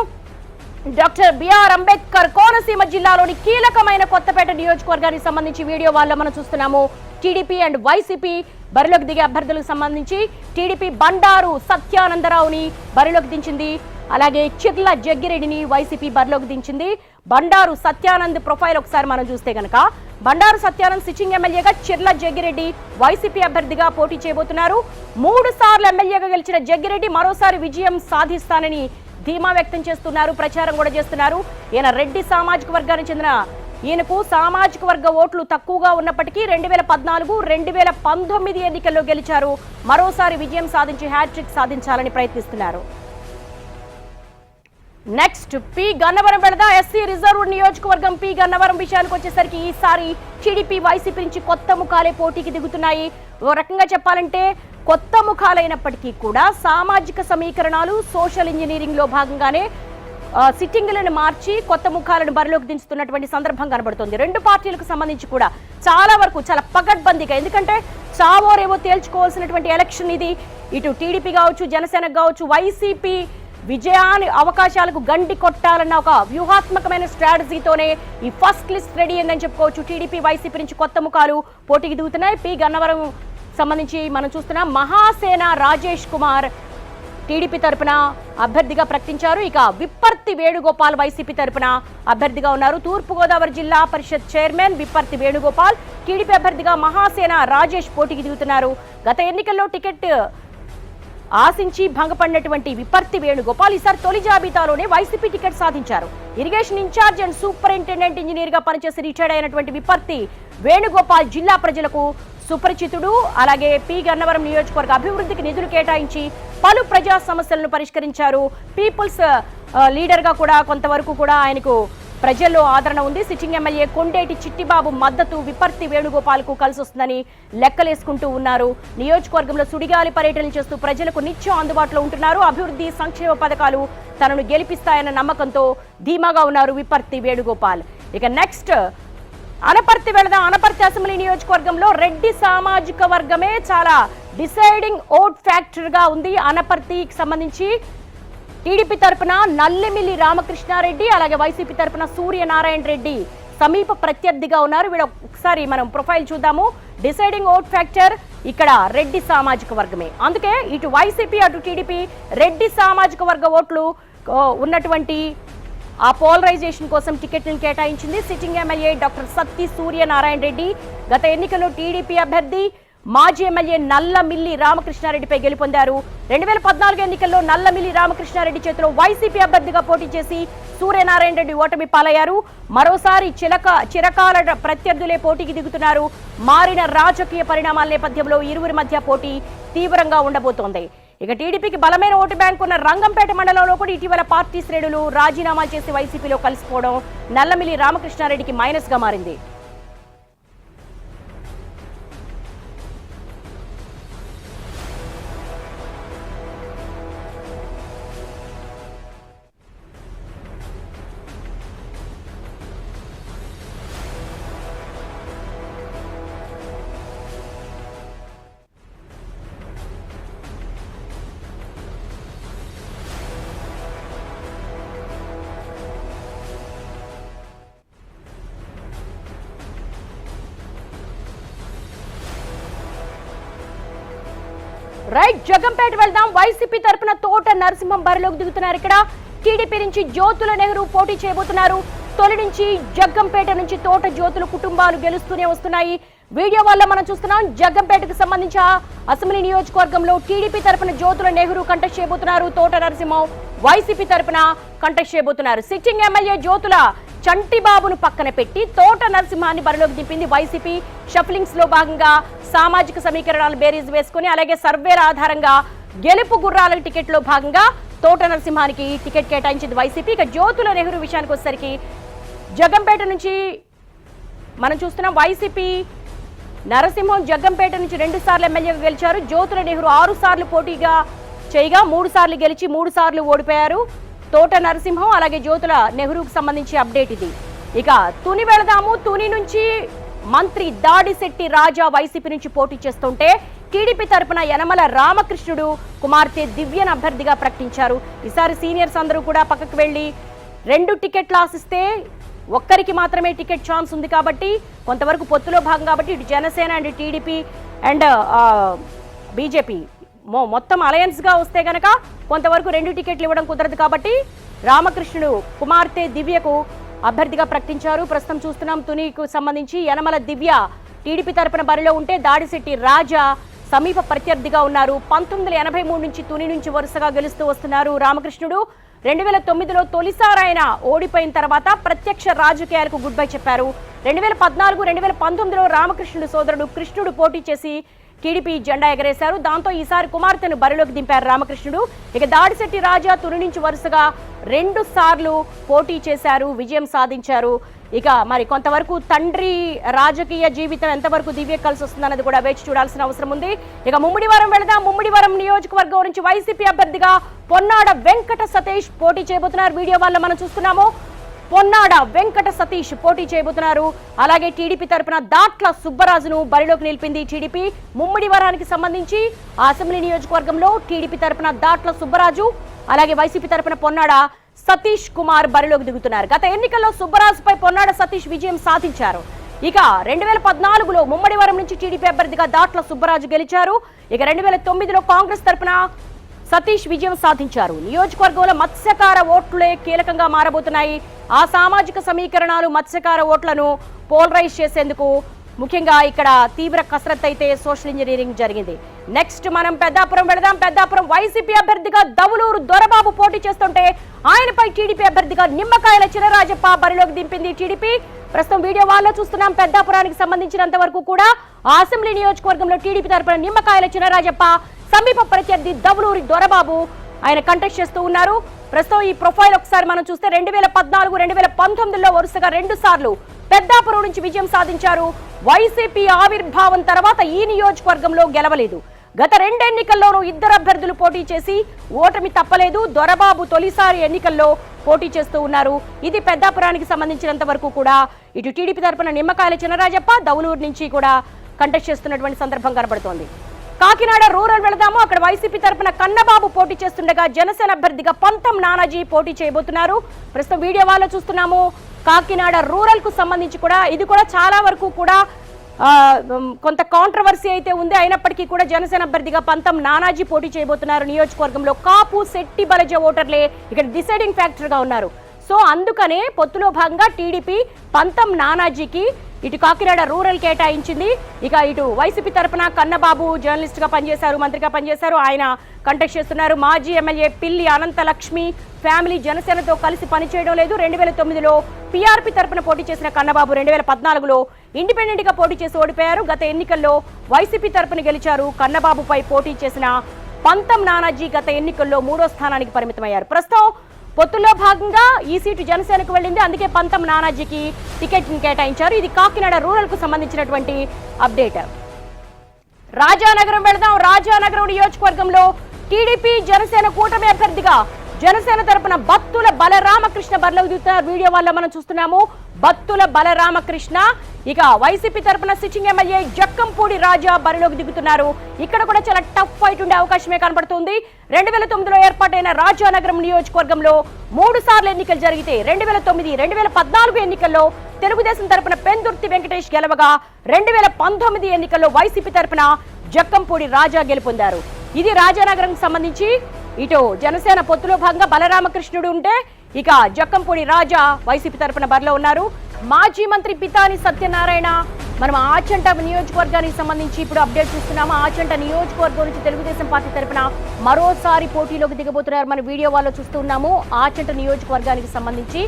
డాక్టర్ బిఆర్ అంబేద్కర్ కోనసీమ జిల్లాలోని కీలకమైన కొత్తపేట నియోజకవర్గానికి సంబంధించి వీడియో వాళ్ళ మనం చూస్తున్నాము. టీడీపీ అండ్ వైసీపీ బరిలోకి దిగే అభ్యర్థులకు సంబంధించి టీడీపీ బండారు సత్యానందరావుని బరిలోకి దించింది. అలాగే చిర్ల జగ్గిరెడ్డిని వైసీపీ బరిలోకి దించింది. బండారు సత్యానంద్ ప్రొఫైల్ ఒకసారి మనం చూస్తే గనక బండారు సత్యానంద్ సిట్టింగ్ ఎమ్మెల్యేగా, చిర్ల జగ్గిరెడ్డి వైసీపీ అభ్యర్థిగా పోటీ చేయబోతున్నారు. 3 సార్లు ఎమ్మెల్యేగా గెలిచిన జగ్గిరెడ్డి మరోసారి విజయం సాధిస్తానని ధీమా వ్యక్తం చేస్తున్నారు. ప్రచారం కూడా చేస్తున్నారు. ఈయన రెడ్డి సామాజిక వర్గానికి చెందిన ఈయనకు సామాజిక వర్గ ఓట్లు తక్కువగా ఉన్నప్పటికీ 2014, 2019 ఎన్నికల్లో గెలిచారు. మరోసారి విజయం సాధించి హ్యాట్రిక్ సాధించాలని ప్రయత్నిస్తున్నారు. నెక్స్ట్ పి గన్నవరం వెళదా. ఎస్సీ రిజర్వ్ నియోజకవర్గం పి గన్నవరం విషయానికి వచ్చేసరికి ఈసారి టీడీపీ వైసీపీ నుంచి కొత్త ముఖాలే పోటీకి దిగుతున్నాయి. ఓ రకంగా చెప్పాలంటే కొత్త ముఖాలైనప్పటికీ కూడా సామాజిక సమీకరణాలు సోషల్ ఇంజనీరింగ్ లో భాగంగానే సిట్టింగులను మార్చి కొత్త ముఖాలను బరిలోకి దించుతున్నటువంటి సందర్భం కనబడుతుంది. 2 పార్టీలకు సంబంధించి కూడా చాలా వరకు చాలా పకడ్బందీగా, ఎందుకంటే చావోరేవో తేల్చుకోవాల్సినటువంటి ఎలక్షన్ ఇది. ఇటు టీడీపీ కావచ్చు, జనసేన కావచ్చు, వైసీపీ విజయాన్ని అవకాశాలకు గండి కొట్టాలన్న ఒక వ్యూహాత్మకమైన స్ట్రాటజీతోనే ఈ ఫస్ట్ లిస్ట్ రెడీ అయిందని చెప్పుకోవచ్చు. టీడీపీ వైసీపీ నుంచి కొత్త ముఖాలు పోటీకి దిగుతున్నాయి. పి గన్నవరం సంబంధించి మనం చూస్తున్నాం. మహాసేన రాజేష్ కుమార్ టీడీపీ తరపున అభ్యర్థిగా ప్రకటించారు. ఇక విప్పర్తి వేణుగోపాల్ వైసీపీ తరపున అభ్యర్థిగా ఉన్నారు. తూర్పుగోదావరి జిల్లా పరిషత్ చైర్మన్ విప్పర్తి వేణుగోపాల్, టీడీపీ అభ్యర్థిగా మహాసేన రాజేష్ పోటీకి దిగుతున్నారు. గత ఎన్నికల్లో టికెట్ ఆశించి భంగపడినటువంటి విప్పర్తి వేణుగోపాల్ ఈసారి తొలి జాబితాలోనే వైసీపీ టికెట్ సాధించారు. Irrigation in-charge and superintendent engineer గా పనిచేసి రిటైర్డ్ అయినటువంటి విప్పర్తి వేణుగోపాల్ జిల్లా ప్రజలకు సుపరిచితుడు. అలాగే పి గన్నవరం నియోజకవర్గ అభివృద్ధికి నిధులు కేటాయించి పలు ప్రజా సమస్యలను పరిష్కరించారు. పీపుల్స్ లీడర్ గా కూడా కొంతవరకు కూడా ఆయనకు ప్రజల్లో ఆదరణ ఉంది. సిట్టింగ్ ఎమ్మెల్యే కొండేటి చిట్టిబాబు మద్దతు విప్పర్తి వేణుగోపాల్ కు కలిసి వస్తుందని లెక్కలేసుకుంటూ ఉన్నారు. నియోజకవర్గంలో సుడిగాలి పర్యటనలు చేస్తూ ప్రజలకు నిత్యం అందుబాటులో ఉంటున్నారు. అభివృద్ధి సంక్షేమ పథకాలు తనను గెలిపిస్తాయన్న నమ్మకంతో ధీమాగా ఉన్నారు విప్పర్తి వేణుగోపాల్. ఇక నెక్స్ట్ అనపర్తి వెళదాం. అనపర్తి అసెంబ్లీ నియోజకవర్గంలో రెడ్డి సామాజిక వర్గమే చాలా డిసైడింగ్ ఓట్ ఫ్యాక్టర్ గా ఉంది. అనపర్తికి సంబంధించి టీడీపీ తరపున నల్లిమిల్లి రామకృష్ణారెడ్డి, అలాగే వైసీపీ తరపున సూర్యనారాయణ రెడ్డి సమీప ప్రత్యర్థిగా ఉన్నారు. వీళ్ళ ఒకసారి మనం ప్రొఫైల్ చూద్దాము. డిసైడింగ్ ఓట్ ఫ్యాక్టర్ ఇక్కడ రెడ్డి సామాజిక వర్గమే. అందుకే ఇటు వైసీపీ అటు టీడీపీ రెడ్డి సామాజిక వర్గ ఓట్లు ఉన్నటువంటి ఆ పోలరైజేషన్ కోసం టికెట్లను కేటాయించింది. Sitting MLA doctor Satti Suryanarayana Reddy గత ఎన్నికల్లో టీడీపీ అభ్యర్థి మాజీ ఎమ్మెల్యే నల్లమిల్లి రామకృష్ణారెడ్డిపై గెలుపొందారు. 2014 ఎన్నికల్లో నల్లమిల్లి రామకృష్ణారెడ్డి చేతిలో వైసీపీ అభ్యర్థిగా పోటీ చేసి సూర్యనారాయణ రెడ్డి ఓటమి పాలయ్యారు. మరోసారి చిరకాల ప్రత్యర్థులే పోటీకి దిగుతున్నారు. మారిన రాజకీయ పరిణామాల నేపథ్యంలో ఇరువురి మధ్య పోటీ తీవ్రంగా ఉండబోతోంది. ఇక టీడీపీకి బలమైన ఓటు బ్యాంక్ ఉన్న రంగంపేట మండలంలో కూడా ఇటీవల పార్టీ శ్రేణులు రాజీనామాలు చేసి వైసీపీలో కలిసిపోవడం నల్లమిల్లి రామకృష్ణారెడ్డికి మైనస్ గా మారింది. రైట్, జగంపేట వెళ్దాం. వైసీపీ తరపున తోట నరసింహం బరిలోకి దిగుతున్నారు. ఇక్కడ టీడీపీ నుంచి జ్యోతుల నెహ్రూ పోటీ చేయబోతున్నారు. తొలి నుంచి జగ్గంపేట నుంచి తోట జ్యోతుల కుటుంబాలు గెలుస్తూనే వస్తున్నాయి. వీడియో వల్ల మనం చూస్తున్నాం. జగ్గంపేటకు సంబంధించి అసెంబ్లీ నియోజకవర్గంలో టీడీపీ తరపున జ్యోతుల నెహ్రూ కంటెస్ట్ చేయబోతున్నారు. తోట నరసింహం వైసీపీ తరపున కంటెస్ట్ చేయబోతున్నారు. సిట్టింగ్ ఎమ్మెల్యే జ్యోతుల చంటిబాబును పక్కన పెట్టి తోట నరసింహాన్ని బరిలోకి దింపింది వైసీపీ. షఫ్లింగ్స్ లో భాగంగా సామాజిక సమీకరణాలు బేరీజ్ వేసుకుని అలాగే సర్వేల ఆధారంగా గెలుపు గుర్రాల టికెట్ లో భాగంగా తోట నరసింహానికి టికెట్ కేటాయించింది వైసీపీ. ఇక జ్యోతుల నెహ్రూ విషయానికి వచ్చేసరికి జగ్గంపేట నుంచి మనం చూస్తున్నాం. వైసీపీ నరసింహం జగ్గంపేట నుంచి 2 సార్లు ఎమ్మెల్యేగా గెలిచారు. జ్యోతుల నెహ్రూ 6 సార్లు పోటీగా చేయగా 3 సార్లు గెలిచి 3 సార్లు ఓడిపోయారు. తోట నరసింహం అలాగే జ్యోతుల నెహ్రూకు సంబంధించి అప్డేట్ ఇది. ఇక తుని వెళదాము. తుని నుంచి మంత్రి దాడిశెట్టి రాజా వైసీపీ నుంచి పోటీ చేస్తుంటే టీడీపీ తరపున యనమల రామకృష్ణుడు కుమార్తె దివ్యను అభ్యర్థిగా ప్రకటించారు. ఈసారి సీనియర్స్ అందరూ కూడా పక్కకు వెళ్లి 2 టికెట్లు ఆశిస్తే ఒక్కరికి మాత్రమే టికెట్ ఛాన్స్ ఉంది కాబట్టి కొంతవరకు పొత్తులో భాగం కాబట్టి ఇటు Janasena and TDP and BJP మొత్తం అలయన్స్ గా వస్తే గనక కొంతవరకు 2 టికెట్లు ఇవ్వడం కుదరదు కాబట్టి రామకృష్ణుడు కుమార్తె దివ్యకు అభ్యర్థిగా ప్రకటించారు. ప్రస్తుతం చూస్తున్నాం తునికి సంబంధించి యనమల దివ్య టీడీపీ తరపున బరిలో ఉంటే దాడిశెట్టి రాజా సమీప ప్రత్యర్థిగా ఉన్నారు. 1983 నుంచి తుని నుంచి వరుసగా గెలుస్తూ వస్తున్నారు రామకృష్ణుడు. 2009లో తొలిసారి ఆయన ఓడిపోయిన తర్వాత ప్రత్యక్ష రాజకీయాలకు గుడ్ బై చెప్పారు. 2014, 2019లో రామకృష్ణుడు సోదరుడు కృష్ణుడు పోటీ చేసి టీడీపీ జెండా ఎగరేశారు. దాంతో ఈసారి కుమార్తెను బరిలోకి దింపారు రామకృష్ణుడు. ఇక దాడిశెట్టి రాజా తుని నుంచి వరుసగా 2 సార్లు పోటీ చేశారు, విజయం సాధించారు. ఇక మరి కొంతవరకు తండ్రి రాజకీయ జీవితం ఎంతవరకు దివ్య కలిసి వస్తుందన్నది కూడా వేచి చూడాల్సిన అవసరం ఉంది. ఇక ముమ్మిడివరం వెళదాం. ముమ్మిడివరం నియోజకవర్గం నుంచి వైసీపీ అభ్యర్థిగా పొన్నాడ వెంకట సతీష్ పోటీ చేయబోతున్నారు. వీడియో వల్ల మనం చూస్తున్నాము. పొన్నాడ వెంకట సతీష్ పోటీ చేయబోతున్నారు. అలాగే టీడీపీ తరపున దాట్ల సుబ్బరాజును బరిలోకి నిలిపింది టీడీపీ. ముమ్మిడివరానికి సంబంధించి ఆ అసెంబ్లీ నియోజకవర్గంలో టీడీపీ తరపున దాట్ల సుబ్బరాజు అలాగే వైసీపీ తరపున పొన్నాడ సతీష్ కుమార్ బరిలోకి దిగుతున్నారు. గత ఎన్నికల్లో సుబ్బరాజుపై పొన్నాడ సతీష్ విజయం సాధించారు. ఇక 2014లో ముమ్మడివరం నుంచి టీడీపీ అభ్యర్థిగా దాట్ల సుబ్బరాజు గెలిచారు. ఇక 2009లో కాంగ్రెస్ తరపున సతీష్ విజయం సాధించారు. నియోజకవర్గంలో మత్స్యకార ఓట్లే కీలకంగా మారబోతున్నాయి. ఆ సామాజిక సమీకరణాలు మత్స్యకార ఓట్లను పోలరైజ్ చేసేందుకు ముఖ్యంగా ఇక్కడ తీవ్ర కసరత్తు అయితే సోషల్ ఇంజనీరింగ్ జరిగింది. నెక్స్ట్ మనం పెద్దాపురం వెళదాం. పెద్దాపురం వైసీపీ అభ్యర్థిగా దవులూరు దొరబాబు పోటీ చేస్తుంటే ఆయనపై టీడీపీ అభ్యర్థిగా నిమ్మకాయల చినరాజప్ప బరిలోకి దింపింది టీడీపీ. ప్రస్తుతం వీడియో వాళ్ళలో చూస్తున్నాం. పెద్దాపురానికి సంబంధించినంత వరకు కూడా ఆ అసెంబ్లీ నియోజకవర్గంలో టీడీపీ తరపున నిమ్మకాయల చినరాజప్ప సమీప ప్రత్యర్థి దవులూరి దొరబాబు ఆయన కంటెస్ట్ చేస్తూ ఉన్నారు. ప్రస్తుతం ఈ ప్రొఫైల్ ఒకసారి మనం చూస్తే 2014, 2019లో వరుసగా 2 సార్లు పెద్దాపురం నుంచి విజయం సాధించారు. వైసీపీ ఆవిర్భావం తర్వాత ఈ నియోజకవర్గంలో గెలవలేదు. గత 2 ఎన్నికల్లోనూ 2 అభ్యర్థులు పోటీ చేసి ఓటమి తప్పలేదు. దొరబాబు తొలిసారి ఎన్నికల్లో పోటీ చేస్తూ ఉన్నారు. ఇది పెద్దాపురానికి సంబంధించినంత వరకు కూడా ఇటు టీడీపీ తరపున నిమ్మకాయల చినరాజప్ప దవులూరు నుంచి కూడా కంటెస్ట్ చేస్తున్నటువంటి సందర్భం కనబడుతోంది. కాకినాడ రూరల్ వెళదాము. అక్కడ వైసీపీ తరపున కన్నబాబు పోటీ చేస్తుండగా జనసేన అభ్యర్థిగా పంతం నానాజీ పోటీ చేయబోతున్నారు. ప్రస్తుతం వీడియో వాళ్ళు చూస్తున్నాము. కాకినాడ రూరల్ కు సంబంధించి కూడా ఇది కూడా చాలా వరకు కూడా కొంత కాంట్రవర్సీ అయితే ఉంది. అయినప్పటికీ కూడా జనసేన అభ్యర్థిగా పంతం నానాజీ పోటీ చేయబోతున్నారు. నియోజకవర్గంలో కాపు శెట్టి బలజ ఓటర్లే ఇక్కడ డిసైడింగ్ ఫ్యాక్టర్ గా ఉన్నారు. సో అందుకనే పొత్తులో భాగంగా టీడీపీ పంతం నానాజీకి ఇటు కాకినాడ రూరల్ కేటాయించింది. ఇక ఇటు వైసీపీ తరపున కన్నబాబు జర్నలిస్ట్ గా పనిచేశారు, మంత్రిగా పనిచేశారు, ఆయన కంటెస్ట్ చేస్తున్నారు. మాజీ ఎమ్మెల్యే పిల్లి అనంతలక్ష్మి ఫ్యామిలీ జనసేనతో కలిసి పనిచేయడం లేదు. 2009లో పీఆర్పీ తరపున పోటీ చేసిన కన్నబాబు 2014లో ఇండిపెండెంట్ గా పోటీ చేసి ఓడిపోయారు. గత ఎన్నికల్లో వైసీపీ తరపున గెలిచారు. కన్నబాబుపై పోటీ చేసిన పంతం నానాజీ గత ఎన్నికల్లో 3వ స్థానానికి పరిమితమయ్యారు. ప్రస్తుతం పొత్తుల్లో భాగంగా ఈ సీటు జనసేనకు వెళ్ళింది. అందుకే పంతం నానాజీకి టికెట్ కేటాయించారు. ఇది కాకినాడ రూరల్ కు సంబంధించినటువంటి అప్డేట్. రాజానగరం వెళదాం. రాజానగరం నియోజకవర్గంలో టీడీపీ జనసేన కూటమి అభ్యర్థిగా జనసేన తరపున బత్తుల బలరామకృష్ణ బరిలోకి దిగుతున్నారు. వీడియో వల్ల మనం చూస్తున్నాము. బత్తుల బలరామకృష్ణ ఇక వైసీపీ తరపున సిట్టింగ్ ఎమ్మెల్యే జక్కంపూడి రాజా బరిలోకి దిగుతున్నారు. ఇక్కడ కూడా చాలా టఫ్ ఫైట్ ఉండే అవకాశమే కనబడుతుంది. 2009లో ఏర్పాటైన రాజానగరం నియోజకవర్గంలో 3 సార్లు ఎన్నికలు జరిగితే 2009, 2014 ఎన్నికల్లో తెలుగుదేశం తరపున పెందుర్తి వెంకటేష్ గెలవగా 2019 ఎన్నికల్లో వైసీపీ తరపున జక్కంపూడి రాజా గెలుపొందారు. ఇది రాజానగరం సంబంధించి ఇటు జనసేన పొత్తులో భాగంగా బలరామకృష్ణుడు ఉంటే ఇక జక్కంపూడి రాజా వైసీపీ తరపున బరిలో ఉన్నారు. మాజీ మంత్రి పితాని సత్యనారాయణ మనం ఆచంట నియోజకవర్గానికి సంబంధించి ఇప్పుడు అప్డేట్ చూస్తున్నాము. ఆచంట నియోజకవర్గం నుంచి తెలుగుదేశం పార్టీ తరపున మరోసారి పోటీలోకి దిగబోతున్నారు. మన వీడియో వాళ్ళు చూస్తున్నాము. ఆచంట నియోజకవర్గానికి సంబంధించి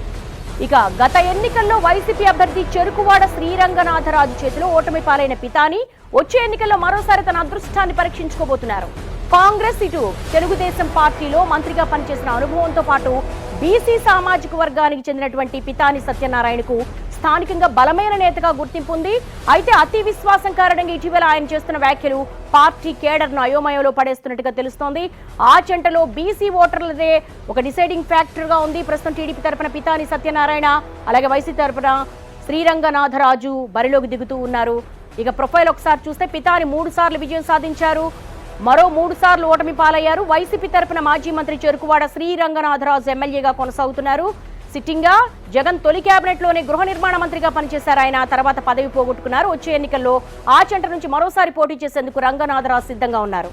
ఇక గత ఎన్నికల్లో వైసీపీ అభ్యర్థి చెరుకువాడ శ్రీరంగనాథరాజు చేతిలో ఓటమి పాలైన పితాని వచ్చే ఎన్నికల్లో మరోసారి తన అదృష్టాన్ని పరీక్షించుకోబోతున్నారు. కాంగ్రెస్ ఇటు తెలుగుదేశం పార్టీలో మంత్రిగా పనిచేసిన అనుభవంతో పాటు బీసీ సామాజిక వర్గానికి చెందినటువంటి పితాని సత్యనారాయణకు స్థానికంగా బలమైన నేతగా గుర్తింపు ఉంది. అయితే అతి విశ్వాసం కారణంగా ఇటీవల ఆయన చేస్తున్న వ్యాఖ్యలు పార్టీ కేడర్ను అయోమయంలో పడేస్తున్నట్టుగా తెలుస్తోంది. ఆ చెంటలో బీసీ ఓటర్లదే ఒక డిసైడింగ్ ఫ్యాక్టర్ గా ఉంది. ప్రస్తుతం టీడీపీ తరపున పితాని సత్యనారాయణ అలాగే వైసీపీ తరపున శ్రీరంగనాథరాజు బరిలోకి దిగుతూ ఉన్నారు. ఇక ప్రొఫైల్ ఒకసారి చూస్తే పితాని 3 సార్లు విజయం సాధించారు, మరో 3 సార్లు ఓటమి పాలయ్యారు. వైసీపీ తరపున మాజీ మంత్రి చెరుకువాడ శ్రీరంగనాథరాజు ఎమ్మెల్యేగా కొనసాగుతున్నారు. సిట్టింగ్ గా జగన్ తొలి కేబినెట్ లోనే గృహ నిర్మాణ మంత్రిగా పనిచేశారు. ఆయన తర్వాత పదవి పోగొట్టుకున్నారు. వచ్చే ఎన్నికల్లో ఆ చెంట నుంచి మరోసారి పోటీ చేసేందుకు రంగనాథరాజు సిద్ధంగా ఉన్నారు.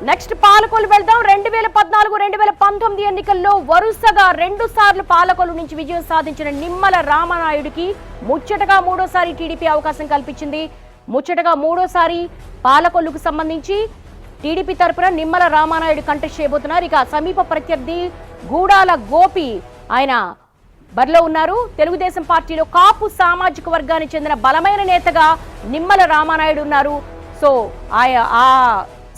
నెక్స్ట్ పాలకొల్లు వెళ్దాం. 2014, 2019 ఎన్నికల్లో వరుసగా 2 సార్లు పాలకొల్లు నుంచి విజయం సాధించిన నిమ్మల రామనాయుడికి ముచ్చటగా 3వసారి టీడీపీ అవకాశం కల్పించింది. ముచ్చటగా 3వసారి పాలకొల్లుకు సంబంధించి టీడీపీ తరపున నిమ్మల రామనాయుడు కంటెస్ట్ చేయబోతున్నారు. ఇక సమీప ప్రత్యర్థి గూడాల గోపి ఆయన బరిలో ఉన్నారు. తెలుగుదేశం పార్టీలో కాపు సామాజిక వర్గానికి చెందిన బలమైన నేతగా నిమ్మల రామనాయుడు ఉన్నారు. సో ఆ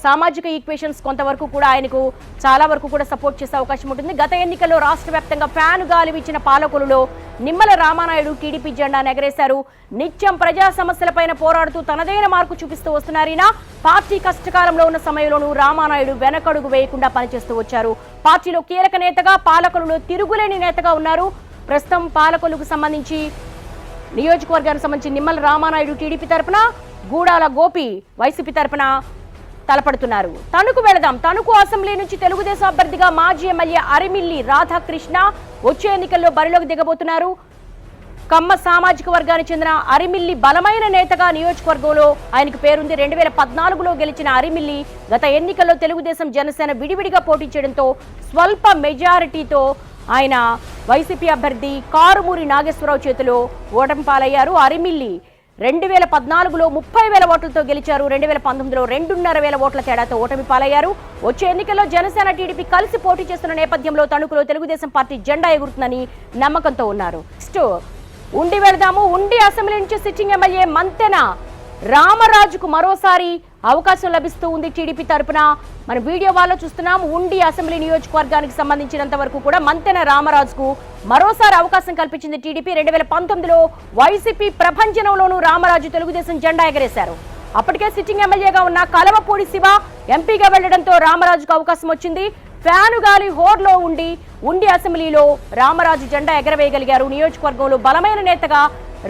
సామాజిక ఈక్వేషన్స్ కొంతవరకు కూడా ఆయనకు చాలా వరకు కూడా సపోర్ట్ చేసే అవకాశం ఉంటుంది. గత ఎన్నికల్లో రాష్ట్ర వ్యాప్తంగా ఫ్యాను గాలి ఇచ్చిన పాలకొల్లులో నిమ్మల రామనాయుడు టీడీపీ జెండాను ఎగరేశారు. నిత్యం ప్రజా సమస్యలపైన పోరాడుతూ తనదైన మార్కు చూపిస్తూ వస్తున్నారైనా పార్టీ కష్టకాలంలో ఉన్న సమయంలోనూ రామనాయుడు వెనకడుగు వేయకుండా పనిచేస్తూ వచ్చారు. పార్టీలో కీలక నేతగా పాలకొల్లులో తిరుగులేని నేతగా ఉన్నారు. ప్రస్తుతం పాలకొల్లుకు సంబంధించి నియోజకవర్గానికి సంబంధించి నిమ్మల రామనాయుడు టీడీపీ తరపున, గూడాల గోపి వైసీపీ తరపున తలపడుతున్నారు. తణుకు వెళదాం. తణుకు అసెంబ్లీ నుంచి తెలుగుదేశం అభ్యర్థిగా మాజీ ఎమ్మెల్యే అరిమిల్లి రాధాకృష్ణ వచ్చే ఎన్నికల్లో బరిలోకి దిగబోతున్నారు. కమ్మ సామాజిక వర్గానికి చెందిన అరిమిల్లి బలమైన నేతగా నియోజకవర్గంలో ఆయనకు పేరుంది. 2014లో గెలిచిన అరిమిల్లి గత ఎన్నికల్లో తెలుగుదేశం జనసేన విడివిడిగా పోటీ చేయడంతో స్వల్ప మెజారిటీతో ఆయన వైసీపీ అభ్యర్థి కారుమూరి నాగేశ్వరరావు చేతిలో ఓటమి పాలయ్యారు. అరిమిల్లి 2014లో 30,000 ఓట్లతో గెలిచారు. 2019లో 2,500 ఓట్ల తేడాతో ఓటమి పాలయ్యారు. వచ్చే ఎన్నికల్లో జనసేన టీడీపీ కలిసి పోటీ చేస్తున్న నేపథ్యంలో తణుకులో తెలుగుదేశం పార్టీ జెండా ఎగురుతుందని నమ్మకంతో ఉన్నారు. నెక్స్ట్ ఉండి వెళదాము. ఉండి అసెంబ్లీ నుంచి సిట్టింగ్ ఎమ్మెల్యే మంతెన రామరాజుకు మరోసారి అవకాశం లభిస్తూ ఉంది టీడీపీ తరపున. మన వీడియో వాళ్ళు చూస్తున్నాం. ఉండి అసెంబ్లీ నియోజకవర్గానికి సంబంధించినంత వరకు కూడా మంతెన రామరాజుకు మరోసారి అవకాశం కల్పించింది టీడీపీ. 2019లో వైసీపీ ప్రభంజనంలోనూ రామరాజు తెలుగుదేశం జెండా ఎగరేశారు. అప్పటికే సిట్టింగ్ ఎమ్మెల్యేగా ఉన్న కలవపూడి శివ ఎంపీగా వెళ్లడంతో రామరాజుకు అవకాశం వచ్చింది. ఫ్యాను గాలి హోర్లో ఉండి అసెంబ్లీలో రామరాజు జెండా ఎగరవేయగలిగారు. నియోజకవర్గంలో బలమైన నేతగా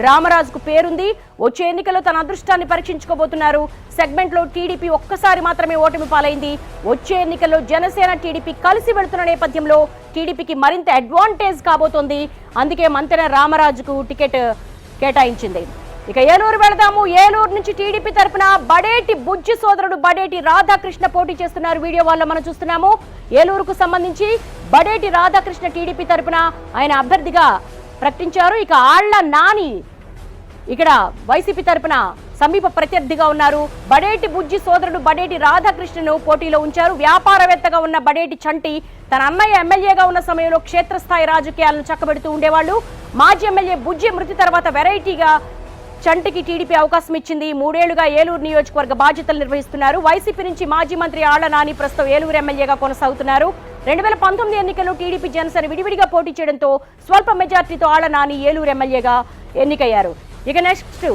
రామరాజుకు పేరుంది. వచ్చే ఎన్నికల్లో తన అదృష్టాన్ని పరీక్షించుకోబోతున్నారు. సెగ్మెంట్ లో టీడీపీ ఒక్కసారి మాత్రమే ఓటమి పాలైంది. వచ్చే ఎన్నికల్లో జనసేన టీడీపీ కలిసి వెళ్తున్న నేపథ్యంలో టీడీపీకి మరింత అడ్వాంటేజ్ కాబోతోంది. అందుకే మంతెన రామరాజుకు టికెట్ కేటాయించింది. ఇక ఏలూరు వెళదాము. ఏలూరు నుంచి టీడీపీ తరపున బడేటి బుజ్జి సోదరుడు బడేటి రాధాకృష్ణ పోటీ చేస్తున్నారు. వీడియో వల్ల మనం చూస్తున్నాము. ఏలూరుకు సంబంధించి బడేటి రాధాకృష్ణ టీడీపీ తరపున ఆయన అభ్యర్థిగా ప్రకటించారు. ఇక ఆళ్ల నాని ఇక్కడ వైసీపీ తరపున సమీప ప్రత్యర్థిగా ఉన్నారు. బడేటి బుజ్జి సోదరుడు బడేటి రాధాకృష్ణను పోటీలో ఉంచారు. వ్యాపారవేత్తగా ఉన్న బడేటి చంటి తన అన్నయ్య ఎమ్మెల్యేగా ఉన్న సమయంలో క్షేత్రస్థాయి రాజకీయాలను చక్కబెడుతూ ఉండేవాళ్ళు. మాజీ ఎమ్మెల్యే బుజ్జి మృతి తర్వాత వెరైటీగా చంటికి టీడీపీ అవకాశం ఇచ్చింది. 3 ఏళ్లుగా ఏలూరు నియోజకవర్గ బాధ్యతలు నిర్వహిస్తున్నారు. వైసీపీ నుంచి మాజీ మంత్రి ఆళ్ల నాని ప్రస్తుతం ఏలూరు ఎమ్మెల్యేగా కొనసాగుతున్నారు. 2019 ఎన్నికల్లో టీడీపీ జనసేన విడివిడిగా పోటీ చేయడంతో స్వల్ప మెజార్టీతో ఆళ్ల నాని ఏలూరు ఎమ్మెల్యేగా ఎన్నికయ్యారు. ఇక నెక్స్ట్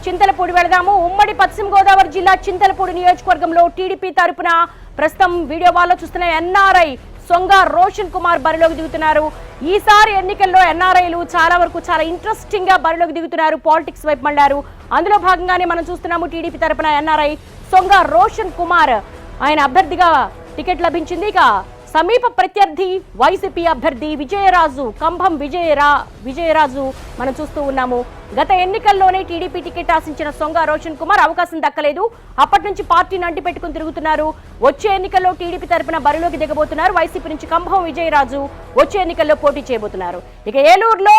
చింతలపూడి వెళదాము. ఉమ్మడి పశ్చిమ గోదావరి జిల్లా చింతలపూడి నియోజకవర్గంలో టీడీపీ తరపున ప్రస్తుతం వీడియో వాళ్ళలో చూస్తున్న ఎన్ఆర్ఐ సొంగ రోషన్ కుమార్ బరిలోకి దిగుతున్నారు. ఈసారి ఎన్నికల్లో ఎన్ఆర్ఐలు చాలా వరకు చాలా ఇంట్రెస్టింగ్ గా బరిలోకి దిగుతున్నారు. పాలిటిక్స్ వైపు మళ్లారు. అందులో భాగంగానే మనం చూస్తున్నాము టీడీపీ తరపున ఎన్ఆర్ఐ సొంగ రోషన్ కుమార్ ఆయన అభ్యర్థిగా టికెట్ లభించింది. ఇక సమీప ప్రత్యర్థి వైసీపీ అభ్యర్థి విజయరాజు కంభం విజయరాజు మనం చూస్తూ ఉన్నాము. గత ఎన్నికల్లోనే టీడీపీ టికెట్ ఆశించిన సొంగ రోషన్ కుమార్ అవకాశం దక్కలేదు. అప్పటి నుంచి పార్టీని అంటిపెట్టుకుని తిరుగుతున్నారు. వచ్చే ఎన్నికల్లో టీడీపీ తరపున బరిలోకి దిగబోతున్నారు. వైసీపీ నుంచి కంభం విజయరాజు వచ్చే ఎన్నికల్లో పోటీ చేయబోతున్నారు. ఇక ఏలూరులో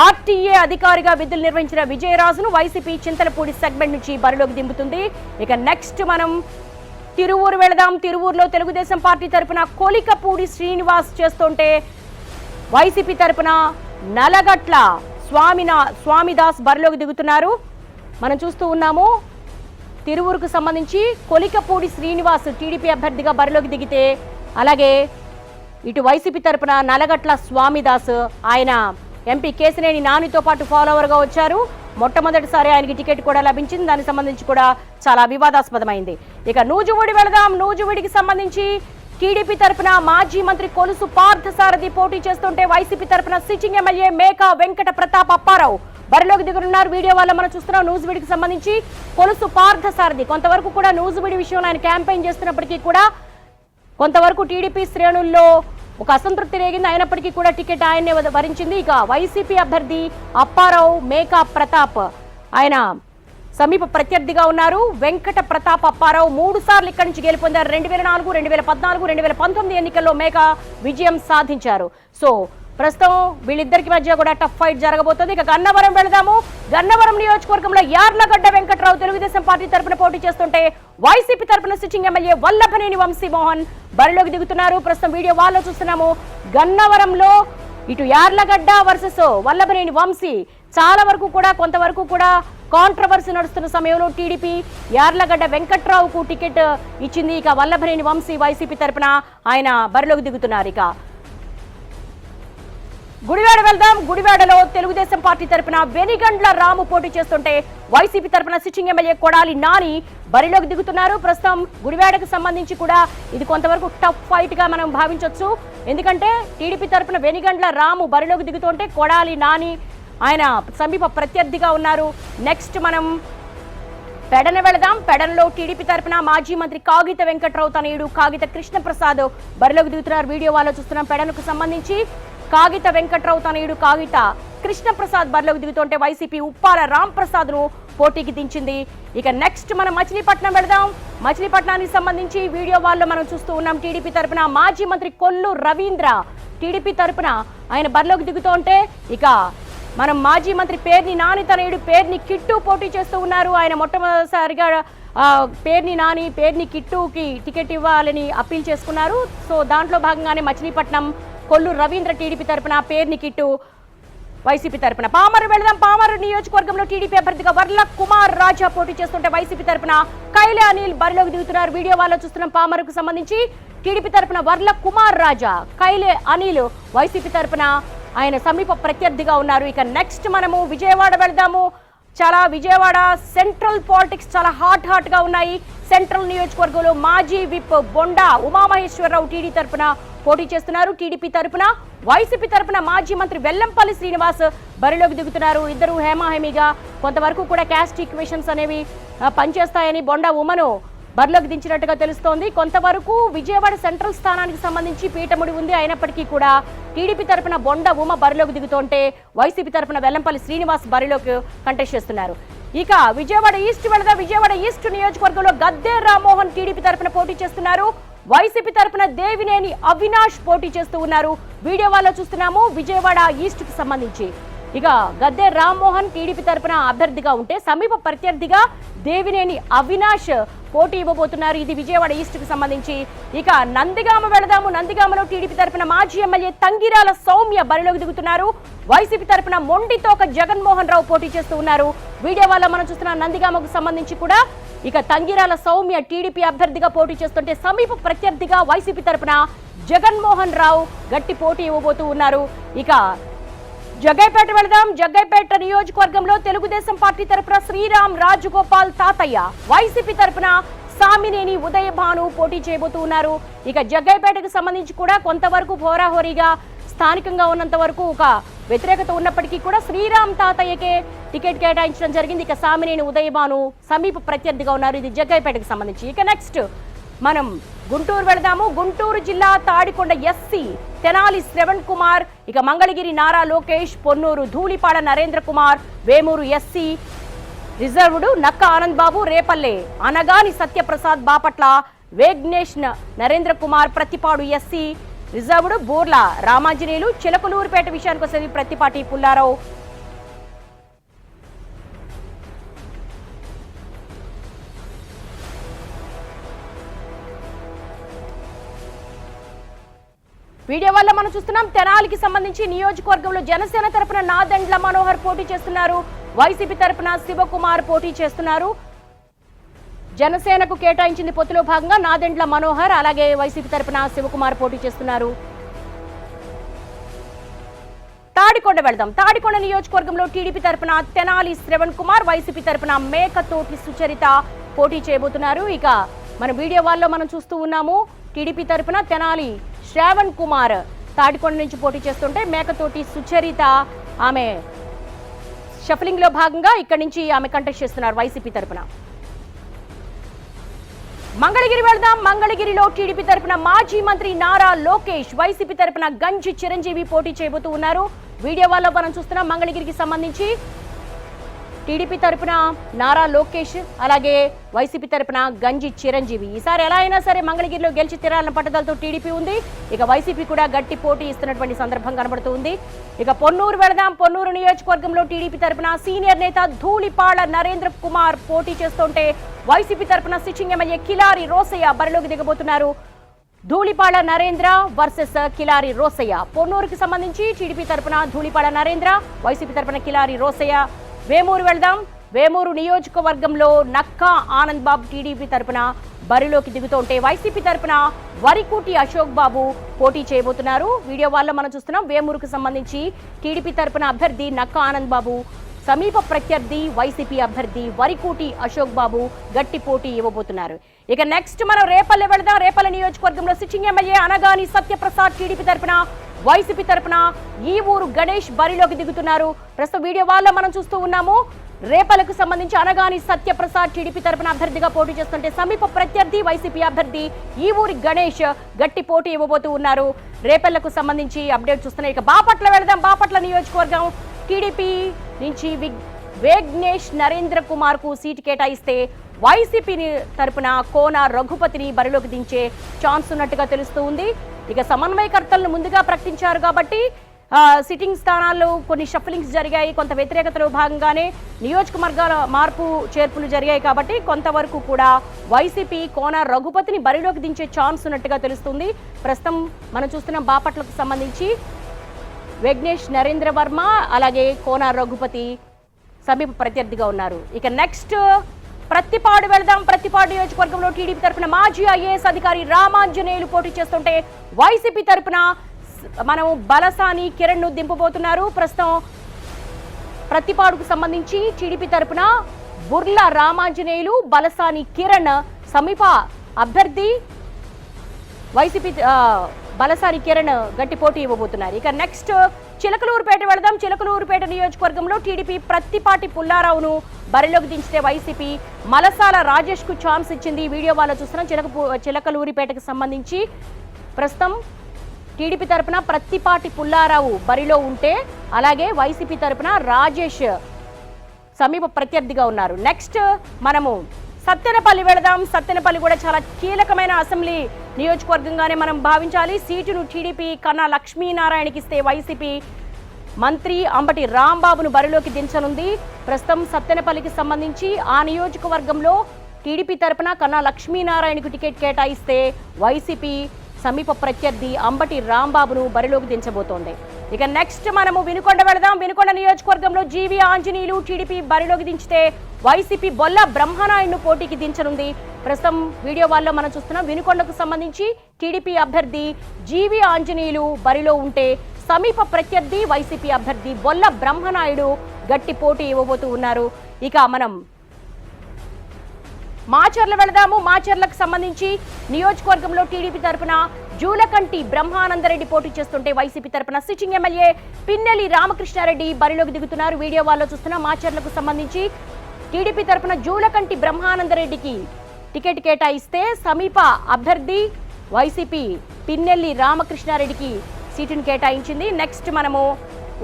ఆర్టీఏ అధికారిగా విధులు నిర్వహించిన విజయరాజును వైసీపీ చింతలపూడి సెగ్మెంట్ నుంచి బరిలోకి దింపుతుంది. ఇక నెక్స్ట్ మనం తిరువూరు వెళదాం. తిరువూరులో తెలుగుదేశం పార్టీ తరపున కొలికపూడి శ్రీనివాస్ చేస్తుంటే వైసీపీ తరపున నలగట్ల స్వామిదాస్ బరిలోకి దిగుతున్నారు. మనం చూస్తూ ఉన్నాము. తిరువూరుకు సంబంధించి కొలికపూడి శ్రీనివాస్ టీడీపీ అభ్యర్థిగా బరిలోకి దిగితే, అలాగే ఇటు వైసీపీ తరపున నలగట్ల స్వామిదాస్ ఆయన ఎంపీ కేశినేని నానితో పాటు ఫాలోవర్గా వచ్చారు. మొట్టమొదటిసారి ఆయనకి టికెట్ కూడా లభించింది. దానికి సంబంధించి కూడా చాలా వివాదాస్పదమైంది. ఇక నూజువీడి వెళదాం. నూజువీడికి సంబంధించి టీడీపీ తరపున మాజీ మంత్రి కొలుసు పార్థసారథి పోటీ చేస్తుంటే వైసీపీ తరపున సిట్టింగ్ ఎమ్మెల్యే మేకా వెంకట ప్రతాప్ అప్పారావు బరిలోకి దిగుతున్నారు. వీడియో వల్ల మనం చూస్తున్నాం. నూజువీడికి సంబంధించి కొలుసు పార్థసారథి కొంతవరకు కూడా నూజువీడి విషయంలో ఆయన క్యాంపెయిన్ చేస్తున్నప్పటికీ కూడా కొంతవరకు టీడీపీ శ్రేణుల్లో ఒక అసంతృప్తి రేగింది. అయినప్పటికీ కూడా టికెట్ ఆయన్నే వరించింది. ఇక వైసీపీ అభ్యర్థి అప్పారావు మేకా ప్రతాప్ ఆయన సమీప ప్రత్యర్థిగా ఉన్నారు. వెంకట ప్రతాప్ అప్పారావు 3 సార్లు ఇక్కడి నుంచి గెలుపొందారు. 2004, 2014, 2019 ఎన్నికల్లో మేకా విజయం సాధించారు. సో ప్రస్తుతం వీళ్ళిద్దరికి మధ్య కూడా టఫ్ ఫైట్ జరగబోతోంది. ఇక గన్నవరం వెళదాము. గన్నవరం నియోజకవర్గంలో యార్లగడ్డ వెంకట్రావు తెలుగుదేశం పార్టీ తరపున పోటీ చేస్తుంటే వైసీపీ తరపున సిట్టింగ్ ఎమ్మెల్యే వల్లభనేని వంశీమోహన్ బరిలోకి దిగుతున్నారు. ప్రస్తుతం వీడియో వాళ్ళు చూస్తున్నాము. గన్నవరంలో ఇటు యార్లగడ్డ వర్సెస్ వల్లభనేని వంశీ చాలా వరకు కూడా కొంతవరకు కూడా కాంట్రవర్సీ నడుస్తున్న సమయంలో టీడీపీ యార్లగడ్డ వెంకట్రావుకు టికెట్ ఇచ్చింది. ఇక వల్లభనేని వంశీ వైసీపీ తరపున ఆయన బరిలోకి దిగుతున్నారు. ఇక గుడివాడ వెళ్దాం. గుడివాడలో తెలుగుదేశం పార్టీ తరపున వెనిగండ్ల రాము పోటీ చేస్తుంటే వైసీపీ తరపున సిట్టింగ్ ఎమ్మెల్యే కొడాలి నాని బరిలోకి దిగుతున్నారు. ప్రస్తుతం గుడివాడకు సంబంధించి కూడా ఇది కొంతవరకు టఫ్ ఫైట్ గా మనం భావించవచ్చు. ఎందుకంటే టీడీపీ తరపున వెనిగండ్ల రాము బరిలోకి దిగుతుంటే కొడాలి నాని ఆయన సమీప ప్రత్యర్థిగా ఉన్నారు. నెక్స్ట్ మనం పెడన వెళదాం. పెడనలో టీడీపీ తరపున మాజీ మంత్రి కాగిత వెంకట్రావు తనయుడు కాగిత కృష్ణప్రసాద్ బరిలోకి దిగుతున్నారు. వీడియో వాళ్ళు చూస్తున్నాం. పెడనకు సంబంధించి కాగిత వెంకట్రావు తనయుడు కాగిత కృష్ణప్రసాద్ బరిలోకి దిగుతుంటే వైసీపీ ఉప్పాల రామ్ ప్రసాద్ ను పోటీకి దించింది. ఇక నెక్స్ట్ మనం మచిలీపట్నం వెళదాం. మచిలీపట్నానికి సంబంధించి వీడియో వాళ్ళు మనం చూస్తూ ఉన్నాం. టీడీపీ తరపున మాజీ మంత్రి కొల్లు రవీంద్ర టీడీపీ తరపున ఆయన బరిలోకి దిగుతుంటే, ఇక మనం మాజీ మంత్రి పేర్ని నాని తనయుడు పేర్ని కిట్టు పోటీ చేస్తూ ఉన్నారు. ఆయన మొట్టమొదటిసారిగా పేర్ని కిట్టుకి టికెట్ ఇవ్వాలని అప్పీల్ చేసుకున్నారు. సో దాంట్లో భాగంగానే మచిలీపట్నం కొల్లు రవీంద్ర టీడీపీ తరపున, పేర్ని కిట్టు వైసీపీ తరపున. పామరు వెళదాం. పామరు నియోజకవర్గంలో టీడీపీ అభ్యర్థిగా వర్ల కుమార్ రాజా పోటీ చేస్తుంటే వైసీపీ తరపున కైలే అనిల్ బరిలోకి దిగుతున్నారు. వీడియో వాళ్ళు చూస్తున్నాం. పామరుకు సంబంధించి టీడీపీ తరపున వర్ల కుమార్ రాజా, కైలే అనిల్ వైసీపీ తరపున ఆయన సమీప ప్రత్యర్థిగా ఉన్నారు. ఇక నెక్స్ట్ మనము విజయవాడ వెళదాము. విజయవాడ సెంట్రల్ పాలిటిక్స్ చాలా హాట్ గా ఉన్నాయి. సెంట్రల్ నియోజకవర్గంలో మాజీ విప్ బొండా ఉమామహేశ్వరరావు టీడీ తరపున పోటీ చేస్తున్నారు. టీడీపీ తరపున, వైసీపీ తరపున మాజీ మంత్రి వెల్లంపల్లి శ్రీనివాస్ బరిలోకి దిగుతున్నారు. ఇద్దరు హేమాహేమిగా కొంతవరకు కూడా క్యాస్ట్ ఈక్వేషన్స్ అనేవి పనిచేస్తాయని బొండా ఉమను బరిలోకి దించినట్టుగా తెలుస్తోంది. కొంతవరకు విజయవాడ సెంట్రల్ స్థానానికి సంబంధించి పీఠముడి ఉంది. అయినప్పటికీ కూడా టీడీపీ తరపున బొండా ఉమ బరిలోకి దిగుతుంటే వైసీపీ తరపున వెల్లంపల్లి శ్రీనివాస్ బరిలోకి కంటెస్ట్ చేస్తున్నారు. ఇక విజయవాడ ఈస్ట్ వెళదా. విజయవాడ ఈస్ట్ నియోజకవర్గంలో గద్దె రామ్మోహన్ టీడీపీ తరపున పోటీ చేస్తున్నారు. వైసీపీ తరపున దేవినేని అవినాష్ పోటీ చేస్తూ ఉన్నారు. వీడియో వాళ్ళలో చూస్తున్నాము విజయవాడ ఈస్ట్ కి సంబంధించి. ఇక గద్దె రామ్మోహన్ టీడీపీ తరపున అభ్యర్థిగా ఉంటే సమీప ప్రత్యర్థిగా దేవినేని అవినాష్ పోటీ ఇవ్వబోతున్నారు. ఇది విజయవాడ ఈస్ట్ కి సంబంధించి. ఇక నందిగామ వెళదాము. నందిగామలో టీడీపీ తరపున మాజీ ఎమ్మెల్యే తంగిరాల సౌమ్య బరిలోకి దిగుతున్నారు. వైసీపీ తరపున మొండితోక జగన్మోహన్ రావు పోటీ చేస్తూ ఉన్నారు. వీడియో వల్ల మనం చూస్తున్న నందిగామకు సంబంధించి కూడా ఇక తంగిరాల సౌమ్య టీడీపీ అభ్యర్థిగా పోటీ చేస్తుంటే సమీప ప్రత్యర్థిగా వైసీపీ తరపున జగన్మోహన్ రావు గట్టి పోటీ ఇవ్వబోతూ ఉన్నారు. ఇక జగ్గైపేట వెళదాం. జగ్గైపేట నియోజకవర్గంలో తెలుగుదేశం పార్టీ తరపున శ్రీరామ్ రాజగోపాల్ తాతయ్య, వైసీపీ తరపున సామినేని ఉదయభాను పోటీ చేయబోతూ ఉన్నారు. ఇక జగ్గైపేటకు సంబంధించి కూడా కొంతవరకు హోరాహోరీగా స్థానికంగా ఉన్నంత వరకు ఒక వ్యతిరేకత ఉన్నప్పటికీ కూడా శ్రీరామ్ తాతయ్యకే టికెట్ కేటాయించడం జరిగింది. ఇక సామినేని ఉదయభాను సమీప ప్రత్యర్థిగా ఉన్నారు. ఇది జగ్గైపేటకు సంబంధించి. ఇక నెక్స్ట్ మనం గుంటూరు వెళదాము. గుంటూరు జిల్లా తాడికొండ ఎస్సీ తెనాలి శ్రవణ్ కుమార్, ఇక మంగళగిరి నారా లోకేష్, పొన్నూరు ధూళిపాడ నరేంద్ర కుమార్, వేమూరు ఎస్సీ రిజర్వ్డ్ నక్క ఆనంద్ బాబు, రేపల్లె అనగాని సత్యప్రసాద్, బాపట్ల వేగ్నేష్ నరేంద్ర కుమార్, ప్రతిపాడు ఎస్సీ రిజర్వ్డ్ బూర్ల రామాంజనేయులు, చిలకలూరుపేట విషయానికి వస్తే ప్రతిపాటి పుల్లారావు, వీడియో వల్ల మనం చూస్తున్నాం తెనాలికి సంబంధించి నియోజకవర్గంలో జనసేన తరపున నాదెండ్ల మనోహర్ పోటీ చేస్తున్నారు. వైసీపీ తరపున శివకుమార్ పోటీ చేస్తున్నారు. జనసేనకు కేటాయించింది పొత్తులో భాగంగా నాదెండ్ల మనోహర్, అలాగే వైసీపీ తరపున శివకుమార్ పోటీ చేస్తున్నారు. తాడికొండ వెళదాం. తాడికొండ నియోజకవర్గంలో టీడీపీ తరపున తెనాలి శ్రవణ్ కుమార్, వైసీపీ తరపున మేకతోటి సుచరిత పోటీ చేయబోతున్నారు. ఇక మన వీడియో వాళ్ళలో మనం చూస్తూ ఉన్నాము టీడీపీ తరపున తెనాలి శ్రావణ్ కుమార్ తాడికొండ నుంచి పోటీ చేస్తుంటే మేకతోటి సుచరిత ఆమె షఫలింగ్ లో భాగంగా ఇక్కడి నుంచి ఆమె కంటెస్ట్ చేస్తున్నారు వైసీపీ తరపున. మంగళగిరి వెళదాం. మంగళగిరిలో టీడీపీ తరపున మాజీ మంత్రి నారా లోకేష్, వైసీపీ తరపున గంజి చిరంజీవి పోటీ చేయబోతూ ఉన్నారు. వీడియో వాళ్ళలో మనం చూస్తున్నాం మంగళగిరికి సంబంధించి టీడీపీ తరపున నారా లోకేష్, అలాగే వైసీపీ తరపున గంజి చిరంజీవి. ఈసారి ఎలా అయినా సరే మంగళగిరిలో గెలిచి తీరాలన్న పట్టుదలతో టీడీపీ ఉంది. ఇక వైసీపీ కూడా గట్టి పోటీ ఇస్తున్నటువంటి సందర్భం కనబడుతుంది. ఇక పొన్నూరు వెళదాం. పొన్నూరు నియోజకవర్గంలో టీడీపీ తరపున సీనియర్ నేత ధూళిపాడ నరేంద్ర కుమార్ పోటీ చేస్తుంటే వైసీపీ తరపున సిట్టింగ్ ఎమ్మెల్యే కిలారి రోసయ్య బరిలోకి దిగబోతున్నారు. ధూళిపాడ నరేంద్ర వర్సెస్ కిలారి రోసయ్య. పొన్నూరుకి సంబంధించి టీడీపీ తరపున ధూళిపాడ నరేంద్ర, వైసీపీ తరపున కిలారి రోసయ్య. వేమూరు వెళదాం. వేమూరు నియోజకవర్గంలో నక్కా ఆనంద్ బాబు టీడీపీ తరపున బరిలోకి దిగుతుంటే వైసీపీ తరపున వరికూటి అశోక్ బాబు పోటీ చేయబోతున్నారు. వీడియో వాళ్ళలో మనం చూస్తున్నాం వేమూరుకు సంబంధించి టీడీపీ తరపున అభ్యర్థి నక్కా ఆనంద్ బాబు, సమీప ప్రత్యర్థి వైసీపీ అభ్యర్థి వరికూటి అశోక్ బాబు గట్టి పోటీ ఇవ్వబోతున్నారు. ఇక నెక్స్ట్ మనం రేపల్లె వెళదాం. రేపల్లె నియోజకవర్గంలో sitting MLA Anagani Satyaprasad TDP తరపున, వైసీపీ తరపున ఈ ఊరు గణేష్ బరిలోకి దిగుతున్నారు. ప్రస్తుతం వీడియో వాళ్ళలో మనం చూస్తూ ఉన్నాము రేపలకు సంబంధించి అనగాని సత్యప్రసాద్ టీడీపీ తరపున అభ్యర్థిగా పోటీ చేస్తుంటే సమీప ప్రత్యర్థి వైసీపీ అభ్యర్థి ఈ ఊరి గణేష్ గట్టి పోటీ ఇవ్వబోతూ ఉన్నారు. రేపలకు సంబంధించి అప్డేట్ చూస్తున్నాయి. ఇక బాపట్ల వెళదాం. బాపట్ల నియోజకవర్గం టీడీపీ నుంచి వేగ్నేష్ నరేంద్ర కుమార్ కు సీటు కేటాయిస్తే వైసీపీ తరపున కోన రఘుపతిని బరిలోకి దించే ఛాన్స్ ఉన్నట్టుగా తెలుస్తూ ఉంది. ఇక సమన్వయకర్తలను ముందుగా ప్రకటించారు కాబట్టి సిట్టింగ్ స్థానాల్లో కొన్ని షఫలింగ్స్ జరిగాయి. కొంత వ్యతిరేకతలో భాగంగానే నియోజకవర్గాల మార్పు చేర్పులు జరిగాయి కాబట్టి కొంతవరకు కూడా వైసీపీ కోన రఘుపతిని బరిలోకి దించే ఛాన్స్ ఉన్నట్టుగా తెలుస్తుంది. ప్రస్తుతం మనం చూస్తున్న బాపట్లకు సంబంధించి విఘ్నేష్ నరేంద్ర వర్మ, అలాగే కోన రఘుపతి సమీప ప్రత్యర్థిగా ఉన్నారు. ఇక నెక్స్ట్ ప్రతిపాడు వెళదాం. ప్రతిపాడు నియోజకవర్గంలో టీడీపీ తరపున మాజీ ఐఏఎస్ అధికారి రామాంజనేయులు పోటీ చేస్తుంటే వైసీపీ తరపున మనం బలసాని కిరణ్ ను దింపబోతున్నారు. ప్రస్తుతం ప్రతిపాడుకు సంబంధించి టీడీపీ తరపున బుర్ల రామాంజనేయులు, బలసాని కిరణ్ సమీప అభ్యర్థి, వైసీపీ బలసారి కిరణ్ గట్టి పోటీ ఇవ్వబోతున్నారు. ఇక నెక్స్ట్ చిలకలూరుపేట వెళదాం. చిలకలూరుపేట నియోజకవర్గంలో టీడీపీ ప్రత్తిపాటి పుల్లారావును బరిలోకి దించితే వైసీపీ మలసాల రాజేష్ కు ఛాన్స్ ఇచ్చింది. వీడియో వాళ్ళు చూస్తున్నాం. చిలకలూరిపేటకు సంబంధించి ప్రస్తుతం టీడీపీ తరపున ప్రత్తిపాటి పుల్లారావు బరిలో ఉంటే, అలాగే వైసీపీ తరపున రాజేష్ సమీప ప్రత్యర్థిగా ఉన్నారు. నెక్స్ట్ మనము సత్తెనపల్లి వెళదాం. సత్తెనపల్లి కూడా చాలా కీలకమైన అసెంబ్లీ నియోజకవర్గంగానే మనం భావించాలి. సీటును టీడీపీ కన్నా లక్ష్మీనారాయణకి ఇస్తే వైసీపీ మంత్రి అంబటి రాంబాబును బరిలోకి దించనుంది. ప్రస్తుతం సత్తెనపల్లికి సంబంధించి ఆ నియోజకవర్గంలో టీడీపీ తరపున కన్నా లక్ష్మీనారాయణకు టికెట్ కేటాయిస్తే వైసీపీ సమీప ప్రత్యర్థి అంబటి రాంబాబును బరిలోకి దించబోతోంది. ఇక నెక్స్ట్ మనము వినుకొండ వెళదాం. వినుకొండ నియోజకవర్గంలో జీవి ఆంజనేయులు టీడీపీ బరిలోకి దించితే వైసీపీ బొల్ల బ్రహ్మనాయుడును పోటీకి దించనుంది. ప్రస్తుతం వీడియో వాళ్ళలో మనం చూస్తున్నాం. వినుకొండకు సంబంధించి టీడీపీ అభ్యర్థి జీవి ఆంజనేయులు బరిలో ఉంటే, సమీప ప్రత్యర్థి వైసీపీ అభ్యర్థి బొల్ల బ్రహ్మనాయుడు గట్టి పోటీ ఇవ్వబోతూ ఉన్నారు. ఇక మనం మాచర్ల వెళదాము. మాచర్లకు సంబంధించి నియోజకవర్గంలో టీడీపీ తరపున జూలకంటి బ్రహ్మానందరెడ్డి పోటీ చేస్తుంటే, వైసీపీ తరపున సిట్టింగ్ ఎమ్మెల్యే పిన్నెల్లి రామకృష్ణారెడ్డి బరిలోకి దిగుతున్నారు. వీడియో వాళ్ళు చూస్తున్న మాచర్లకు సంబంధించి టీడీపీ తరపున జూలకంటి బ్రహ్మానందరెడ్డికి టికెట్ కేటాయిస్తే, సమీప అభ్యర్థి వైసీపీ పిన్నెల్లి రామకృష్ణారెడ్డికి సీటును కేటాయించింది. నెక్స్ట్ మనము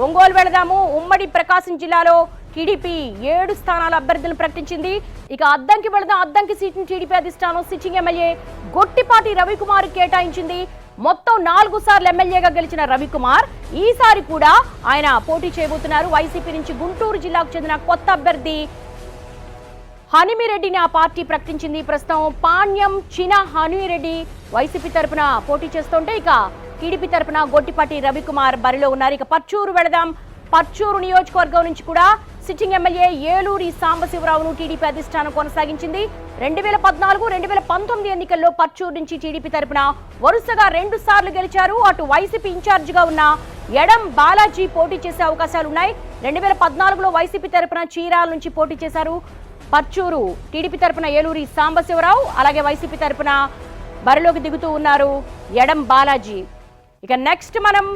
ఒంగోలు వెళదాము. ఉమ్మడి ప్రకాశం జిల్లాలో టీడీపీ 7 స్థానాల అభ్యర్థులను ప్రకటించింది. ఇక అద్దంకి వెళదాం. అద్దంకి సీటును టీడీపీ అధిష్టానం సిట్టింగ్ ఎమ్మెల్యే గొట్టిపాటి రవికుమార్ కేటాయించింది. మొత్తం 4 సార్లు ఎమ్మెల్యేగా గెలిచిన రవికుమార్ ఈసారి కూడా ఆయన పోటీ చేయబోతున్నారు. వైసీపీ నుంచి గుంటూరు జిల్లాకు చెందిన కొత్త అభ్యర్థి హనుమిరెడ్డిని ఆ పార్టీ ప్రకటించింది. ప్రస్తుతం పాణ్యం చిన హనుమిరెడ్డి వైసీపీ తరపున పోటీ చేస్తుంటే, ఇక టీడీపీ తరపున గొట్టిపాటి రవికుమార్ బరిలో ఉన్నారు. ఇక పర్చూరు వెళదాం. పర్చూరు నియోజకవర్గం నుంచి కూడా సిట్టింగ్ ఎమ్మెల్యే ఏలూరి సాంబశివరావును టీడీపీ అధిష్టానం కొనసాగించింది. 2014-2019 ఎన్నికల్లో పర్చూరు నుంచి టీడీపీ తరపున వరుసగా 2 సార్లు గెలిచారు. అటు వైసీపీ ఇన్ఛార్జిగా ఉన్న ఎడం బాలాజీ పోటీ చేసే అవకాశాలున్నాయి. 2014లో వైసీపీ తరపున చీరాల నుంచి పోటీ చేశారు. పర్చూరు టీడీపీ తరపున ఏలూరి సాంబశివరావు, అలాగే వైసీపీ తరపున బరిలోకి దిగుతూ ఉన్నారు ఎడం బాలాజీ. ఇక నెక్స్ట్ మనం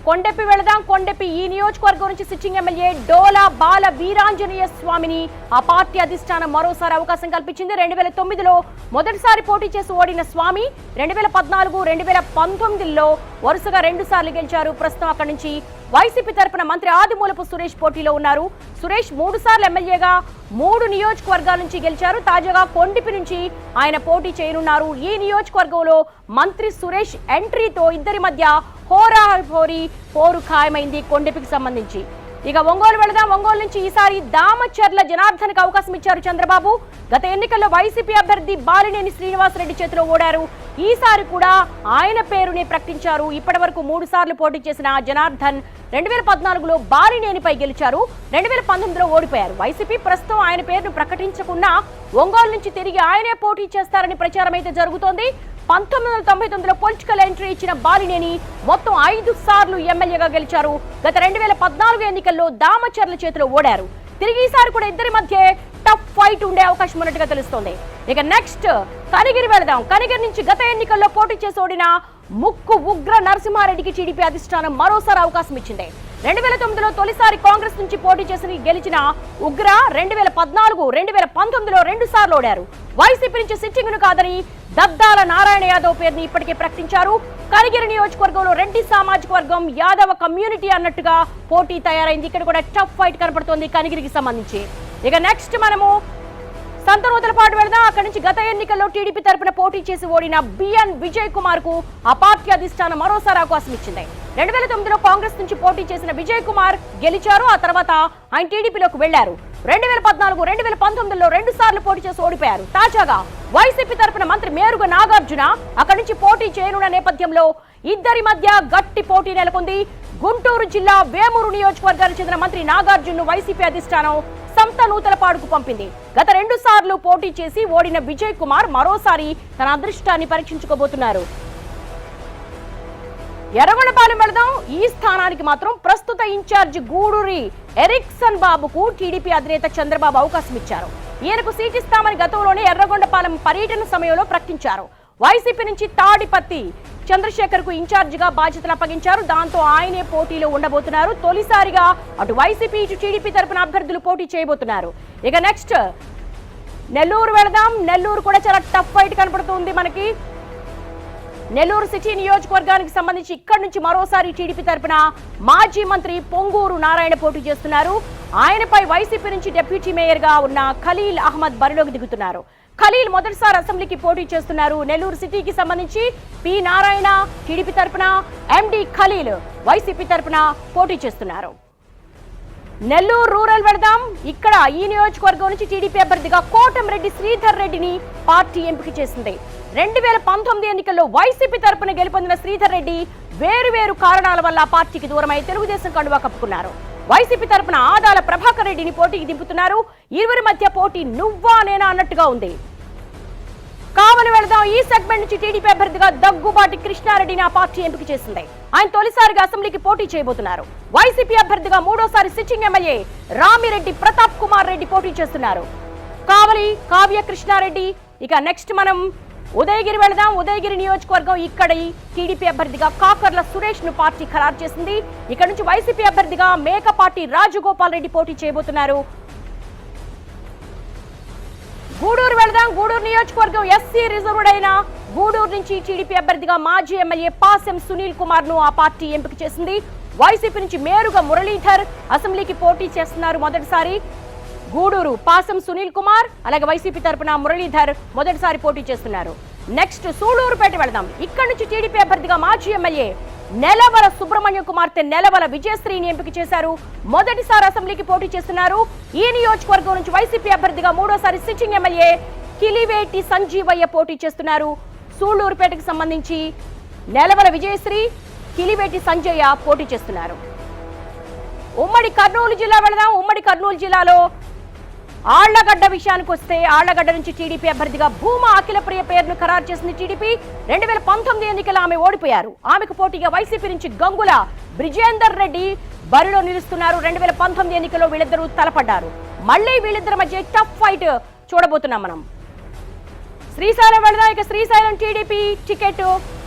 కొండెపి వెళదాం. కొండెపి ఈ నియోజకవర్గం నుంచి సిట్టింగ్ ఎమ్మెల్యే డోలా బాల వీరాంజనేయ స్వామిని ఆ పార్టీ అధిష్టానం మరోసారి అవకాశం కల్పించింది. 2009లో మొదటిసారి పోటీ చేసి ఓడిన స్వామి 2014-2019లో వరుసగా 2 సార్లు గెలిచారు. ప్రస్తుతం అక్కడి నుంచి వైసీపీ తరపున మంత్రి ఆదిమూలపు సురేష్ పోటీలో ఉన్నారు. సురేష్ 3 సార్లు ఎమ్మెల్యేగా 3 నియోజకవర్గాల నుంచి గెలిచారు. తాజాగా కొండెపి నుంచి ఆయన పోటీ చేయనున్నారు. ఈ నియోజకవర్గంలో మంత్రి సురేష్ ఎంట్రీతో ఇద్దరి మధ్య హోరాహోరీ పోరు ఖాయమైంది కొండెపికి సంబంధించి. ఇక ఒంగోలు వెళదాం. ఒంగోలు నుంచి ఈసారి దామచర్ల జనార్దన్కి అవకాశం ఇచ్చారు చంద్రబాబు. గత ఎన్నికల్లో వైసీపీ అభ్యర్థి బాలినేని శ్రీనివాసరెడ్డి చేతిలో ఓడారు. ఈసారి కూడా ఆయన పేరుని ప్రకటించారు. ఇప్పటి వరకు 3 సార్లు పోటీ చేసిన జనార్దన్ 2014లో బాలినేనిపై గెలిచారు. 2019లో ఓడిపోయారు. వైసీపీ ప్రస్తుతం ఆయన పేరును ప్రకటించకుండా ఒంగోలు నుంచి తిరిగి ఆయనే పోటీ చేస్తారని ప్రచారం అయితే జరుగుతోంది. 1999లో పొలిటికల్ ఎంట్రీ ఇచ్చిన బాలినేని మొత్తం 5 సార్లు ఎమ్మెల్యేగా గెలిచారు. గత 2014 ఎన్నికల్లో దామచర్ల చేతిలో ఓడారు. తిరిగి ఈసారి కూడా ఇద్దరి మధ్య టఫ్ ఫైట్ ఉండే అవకాశం ఉన్నట్టుగా తెలుస్తోంది. ఇక నెక్స్ట్ కనిగిరి వెళదాం. కనిగిరి నుంచి గత ఎన్నికల్లో పోటీ చేసి ఓడిన ముక్కు ఉగ్ర నరసింహారెడ్డికి టీడీపీ అధిష్టానం మరోసారి అవకాశం ఇచ్చింది. 2009లో తొలిసారి కాంగ్రెస్ నుంచి పోటీ చేసి గెలిచిన ఉగ్ర 2014, 2019లో 2 సార్లు ఓడారు. వైసీపీ నుంచి సిట్టింగ్ ను కాదని దద్దాల నారాయణ యాదవ్ పేరుని ఇప్పటికే ప్రకటించారు. కనిగిరి నియోజకవర్గంలో రెడ్డి సామాజిక వర్గం యాదవ కమ్యూనిటీ అన్నట్టుగా పోటీ తయారైంది. ఇక్కడ కూడా టఫ్ ఫైట్ కనపడుతోంది కనిగిరికి సంబంధించి. ఇక నెక్స్ట్ మనము సంతనూతలపాటు వెళదాం. అక్కడి నుంచి గత ఎన్నికల్లో టీడీపీ తరపున పోటీ చేసి ఓడిన బిఎన్ విజయ్ కుమార్ కు ఆ పార్టీ అధిష్టానం మరోసారి అవకాశం ఇచ్చింది. 2009లో కాంగ్రెస్ నుంచి పోటీ చేసిన విజయ్ కుమార్ గెలిచారు. ఆ తర్వాత ఆయన టీడీపీలోకి వెళ్లారు. 2014, 2019లో 2 సార్లు పోటీ చేసి ఓడిపోయారు. తాజాగా వైసీపీ తరపున మంత్రి మేరుగ నాగార్జున అక్కడి నుంచి పోటీ చేయనున్న నేపథ్యంలో ఇద్దరి మధ్య గట్టి పోటీ నెలకొంది. గుంటూరు జిల్లా వేమూరు నియోజకవర్గానికి చెందిన మంత్రి నాగార్జున వైసీపీ అధిష్టానం సంతనూతలపాడుకు పంపింది. గత 2 సార్లు పోటీ చేసి ఓడిన విజయ్ కుమార్ మరోసారి తన అదృష్టాన్ని పరీక్షించుకోబోతున్నారు. ఎర్రగొండపాలెం వెళదాం. ఈ స్థానానికి మాత్రం ప్రస్తుత ఇన్ఛార్జ్ గూడూరి ఎరిక్సన్ బాబుకు టీడీపీ అధినేత చంద్రబాబు అవకాశం ఇచ్చారు. ఈయనకు సీట్ ఇస్తామని గతంలోనే ఎర్రగొండపాలెం పర్యటన సమయంలో ప్రకటించారు. వైసీపీ నుంచి తాడిపత్తి చంద్రశేఖర్ కు ఇన్ఛార్జ్ గా బాధ్యతలు అప్పగించారు. దాంతో ఆయనే పోటీలో ఉండబోతున్నారు. తొలిసారిగా అటు వైసీపీ ఇటు టీడీపీ తరపున అభ్యర్థులు పోటీ చేయబోతున్నారు. ఇక నెక్స్ట్ నెల్లూరు వెళదాం. నెల్లూరు కూడా చాలా టఫ్ ఫైట్ కనపడుతుంది మనకి. నెల్లూరు సిటీ నియోజకవర్గానికి సంబంధించి ఇక్కడి నుంచి మరోసారి టీడీపీ తరపున మాజీ మంత్రి పొంగూరు నారాయణ పోటీ చేస్తున్నారు. ఆయనపై వైసీపీ నుంచి డిప్యూటీ మేయర్ గా ఉన్న ఖలీల్ అహ్మద్ బరిలోకి దిగుతున్నారు. ఖలీల్ మొదటిసారి అసెంబ్లీకి పోటీ చేస్తున్నారు. నెల్లూరు సిటీకి సంబంధించి పి నారాయణ టీడీపీ తరపున, ఎండి ఖలీల్ వైసీపీ తరపున పోటీ చేస్తున్నారు. నెల్లూరు రూరల్ వెళదాం. ఇక్కడ ఈ నియోజకవర్గం నుంచి టీడీపీ అభ్యర్థిగా కోటంరెడ్డి శ్రీధర్ రెడ్డిని పార్టీ ఎంపిక చేసింది. 2019 ఎన్నికల్లో వైసీపీ తరపున గెలుపొందిన శ్రీధర్ రెడ్డి వేరు కారణాల వల్ల పార్టీకి దూరమై తెలుగుదేశం కండువా కప్పుకున్నారు. వైసీపీ తరపున ఆదాల ప్రభాకర్ రెడ్డిని పోటీకి దింపుతున్నారు. ఇరువురి మధ్య పోటీ నువ్వా నేనా అన్నట్టుగా ఉంది. కావలి వెళదాం. ఈ సెగ్మెంట్ నుంచి టీడీపీ అభ్యర్థిగా దగ్గుబాటి కృష్ణారెడ్డిని ఆ పార్టీ ఎంపిక చేసింది. ఆయన తొలిసారిగా అసెంబ్లీకి పోటీ చేయబోతున్నారు. వైసీపీ అభ్యర్థిగా మూడోసారి సిట్టింగ్ ఎమ్మెల్యే రామిరెడ్డి ప్రతాప్ కుమార్ రెడ్డి పోటీ చేస్తున్నారు. కావలి కావ్య కృష్ణారెడ్డి. ఇక నెక్స్ట్ మనం ఉదయగిరి వెళదాం. ఉదయగిరి నియోజకవర్గం. ఇక్కడ టీడీపీ అభ్యర్థిగా కాకర్ల సురేష్ ను పార్టీ ఖరారు చేసింది. ఇక్కడ నుంచి వైసీపీ అభ్యర్థిగా మేకపాటి రాజగోపాల్ రెడ్డి పోటీ చేయబోతున్నారు. గూడూరు వెళదాం. గూడూరు నియోజకవర్గం ఎస్సీ రిజర్వ్డ్ అయిన గూడూరు నుంచి టీడీపీ అభ్యర్థిగా మాజీ ఎమ్మెల్యే పాసెం సునీల్ కుమార్ ను ఆ పార్టీ ఎంపిక చేసింది. వైసీపీ నుంచి మేరుగా మురళీధర్ అసెంబ్లీకి పోటీ చేస్తున్నారు. మొదటిసారి గూడూరు పాసం సునీల్ కుమార్, అలాగే వైసీపీ తరపున మురళీధర్ మొదటిసారి పోటీ చేస్తున్నారు. నెక్స్ట్ సూళ్లూరుపేట వెళదాం. ఇక్కడి నుంచి టీడీపీ అభ్యర్థిగా మాజీ ఎమ్మెల్యే నెలవల సుబ్రహ్మణ్యం కుమార్తె నెలవల విజయశ్రీని ఎంపిక చేశారు. మొదటిసారి అసెంబ్లీకి పోటీ చేస్తున్నారు. ఈ నియోజకవర్గం నుంచి వైసీపీ అభ్యర్థిగా మూడోసారి సిట్టింగ్ ఎమ్మెల్యే కిలివేటి సంజీవయ్య పోటీ చేస్తున్నారు. సూళ్లూరుపేటకు సంబంధించి నెలవల విజయశ్రీ, కిలివేటి సంజయ్య పోటీ చేస్తున్నారు. ఉమ్మడి కర్నూలు జిల్లా వెళదాం. ఉమ్మడి కర్నూలు జిల్లాలో ఆళ్లగడ్డ విషయానికి వస్తే ఆళ్లగడ్డ నుంచి టీడీపీ అభ్యర్థిగా భూమా అఖిలప్రియ పేరును ఖరారు చేసింది టీడీపీ. 2019 ఎన్నికల్లో ఆమె ఓడిపోయారు. ఆమెకు పోటీగా వైసీపీ నుంచి గంగుల బ్రిజేందర్ రెడ్డి బరిలో నిలుస్తున్నారు. 2019 ఎన్నికల్లో వీళ్ళిద్దరూ తలపడ్డారు. మళ్లీ వీళ్ళిద్దరి మధ్య టఫ్ ఫైట్ చూడబోతున్నాం మనం. శ్రీశైలం వెళదాం. ఇక శ్రీశైలం టీడీపీ టికెట్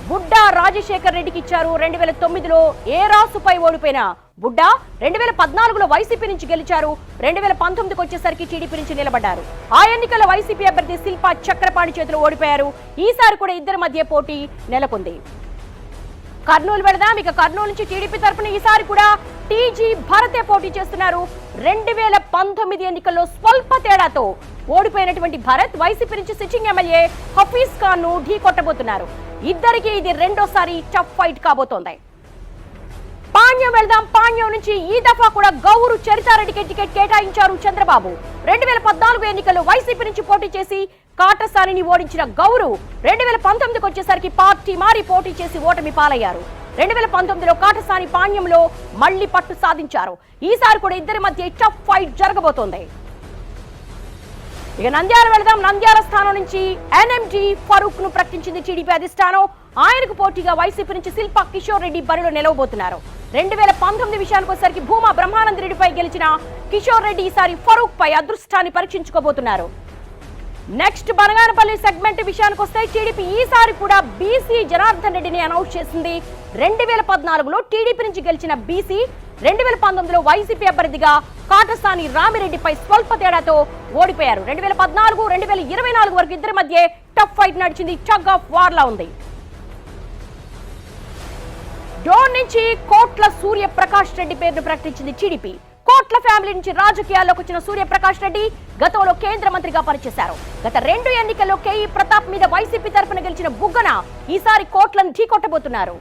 బుడ్డా రాజశేఖర్ రెడ్డికి ఇచ్చారు. 2009లో ఏ రాసుపై ఓడిపోయిన బుడ్డా 2014లో వైసీపీ నుంచి గెలిచారు. 2019కి వచ్చేసరికి టీడీపీ నుంచి నిలబడ్డారు. ఆ ఎన్నికల్లో వైసీపీ అభ్యర్థి శిల్పా చక్రపాణి చేతిలో ఓడిపోయారు. ఈసారి కూడా ఇద్దరి మధ్య పోటీ నెలకొంది. కర్నూలు వెళదాం. ఇక కర్నూలు నుంచి టీడీపీ తరపున ఈసారి కూడా టీజీ భరతే పోటీ చేస్తున్నారు. 2019 ఎన్నికల్లో స్వల్ప తేడాతో ఓడిపోయినటువంటి భరత్ వైసీపీ నుంచి సిట్టింగ్ ఎమ్మెల్యే హఫీజ్ ఖాన్ ను ఢీ కొట్టబోతున్నారు. ఇద్దరికి ఇది రెండోసారి టఫ్ ఫైట్ కాబోతోంది. పాణ్యం వెళ్దాం. పాణ్యం నుంచి ఈ దఫా కూడా గౌరు చరితారెడ్డికి టికెట్ కేటాయించారు చంద్రబాబు. 2014 ఎన్నికల్లో వైసీపీ నుంచి పోటీ చేసి కాటసానిని ఓడించిన గౌరు 2019కి వచ్చేసరికి పార్టీ మారి పోటీ చేసి ఓటమి పాలయ్యారు. 2019లో కాటసాని పాణ్యంలో మళ్లీ పట్టు సాధించారు. ఈసారి కూడా ఇద్దరి మధ్య టఫ్ ఫైట్ జరగబోతోంది. ఇక నంద్యాల వెళదాం. నంద్యాల స్థానం నుంచి ఎన్ఎండి ఫరూక్ ను ప్రకటించింది టీడీపీ అధిష్టానం. ఆయనకు పోటీగా వైసీపీ నుంచి శిల్పా కిషోర్ రెడ్డి బరిలో నిలవబోతున్నారు. 2019 విషయానికి వచ్చేసరికి భూమా బ్రహ్మానందరెడ్డిపై గెలిచిన కిషోర్ రెడ్డి ఈసారి ఫరూక్ పై అదృష్టాన్ని పరీక్షించుకోబోతున్నారు. నెక్స్ట్ బనగానపల్లి సెగ్మెంట్ విషయానికి వస్తే టీడీపీ ఈసారి కూడా బీసీ జనార్దన్ రెడ్డిని అనౌన్స్ చేసింది. 2014లో టీడీపీ నుంచి గెలిచిన బీసీ 2019లో వైసీపీ అభ్యర్థిగా కాటసాని రామిరెడ్డిపై స్వల్ప తేడాతో ఓడిపోయారు. 2014, 2024 వరకు ఇద్దరి మధ్య టఫ్ ఫైట్ నడిచింది. టగ్ ఆఫ్ వార్ లా ఉంది. డోన్ నుంచి కోట్ల సూర్యప్రకాష్ రెడ్డి పేరును ప్రకటించింది టీడీపీ. కోట్ల ఫ్యామిలీ నుంచి రాజకీయాల్లోకి వచ్చిన సూర్యప్రకాష్ రెడ్డి గతంలో కేంద్ర మంత్రిగా పనిచేశారు. గత 2 ఎన్నికల్లో కేఈ ప్రతాప్ మీద వైసీపీ తరఫున గెలిచిన బుగ్గన ఈసారి కోట్లను ఢీకొట్టబోతున్నారు.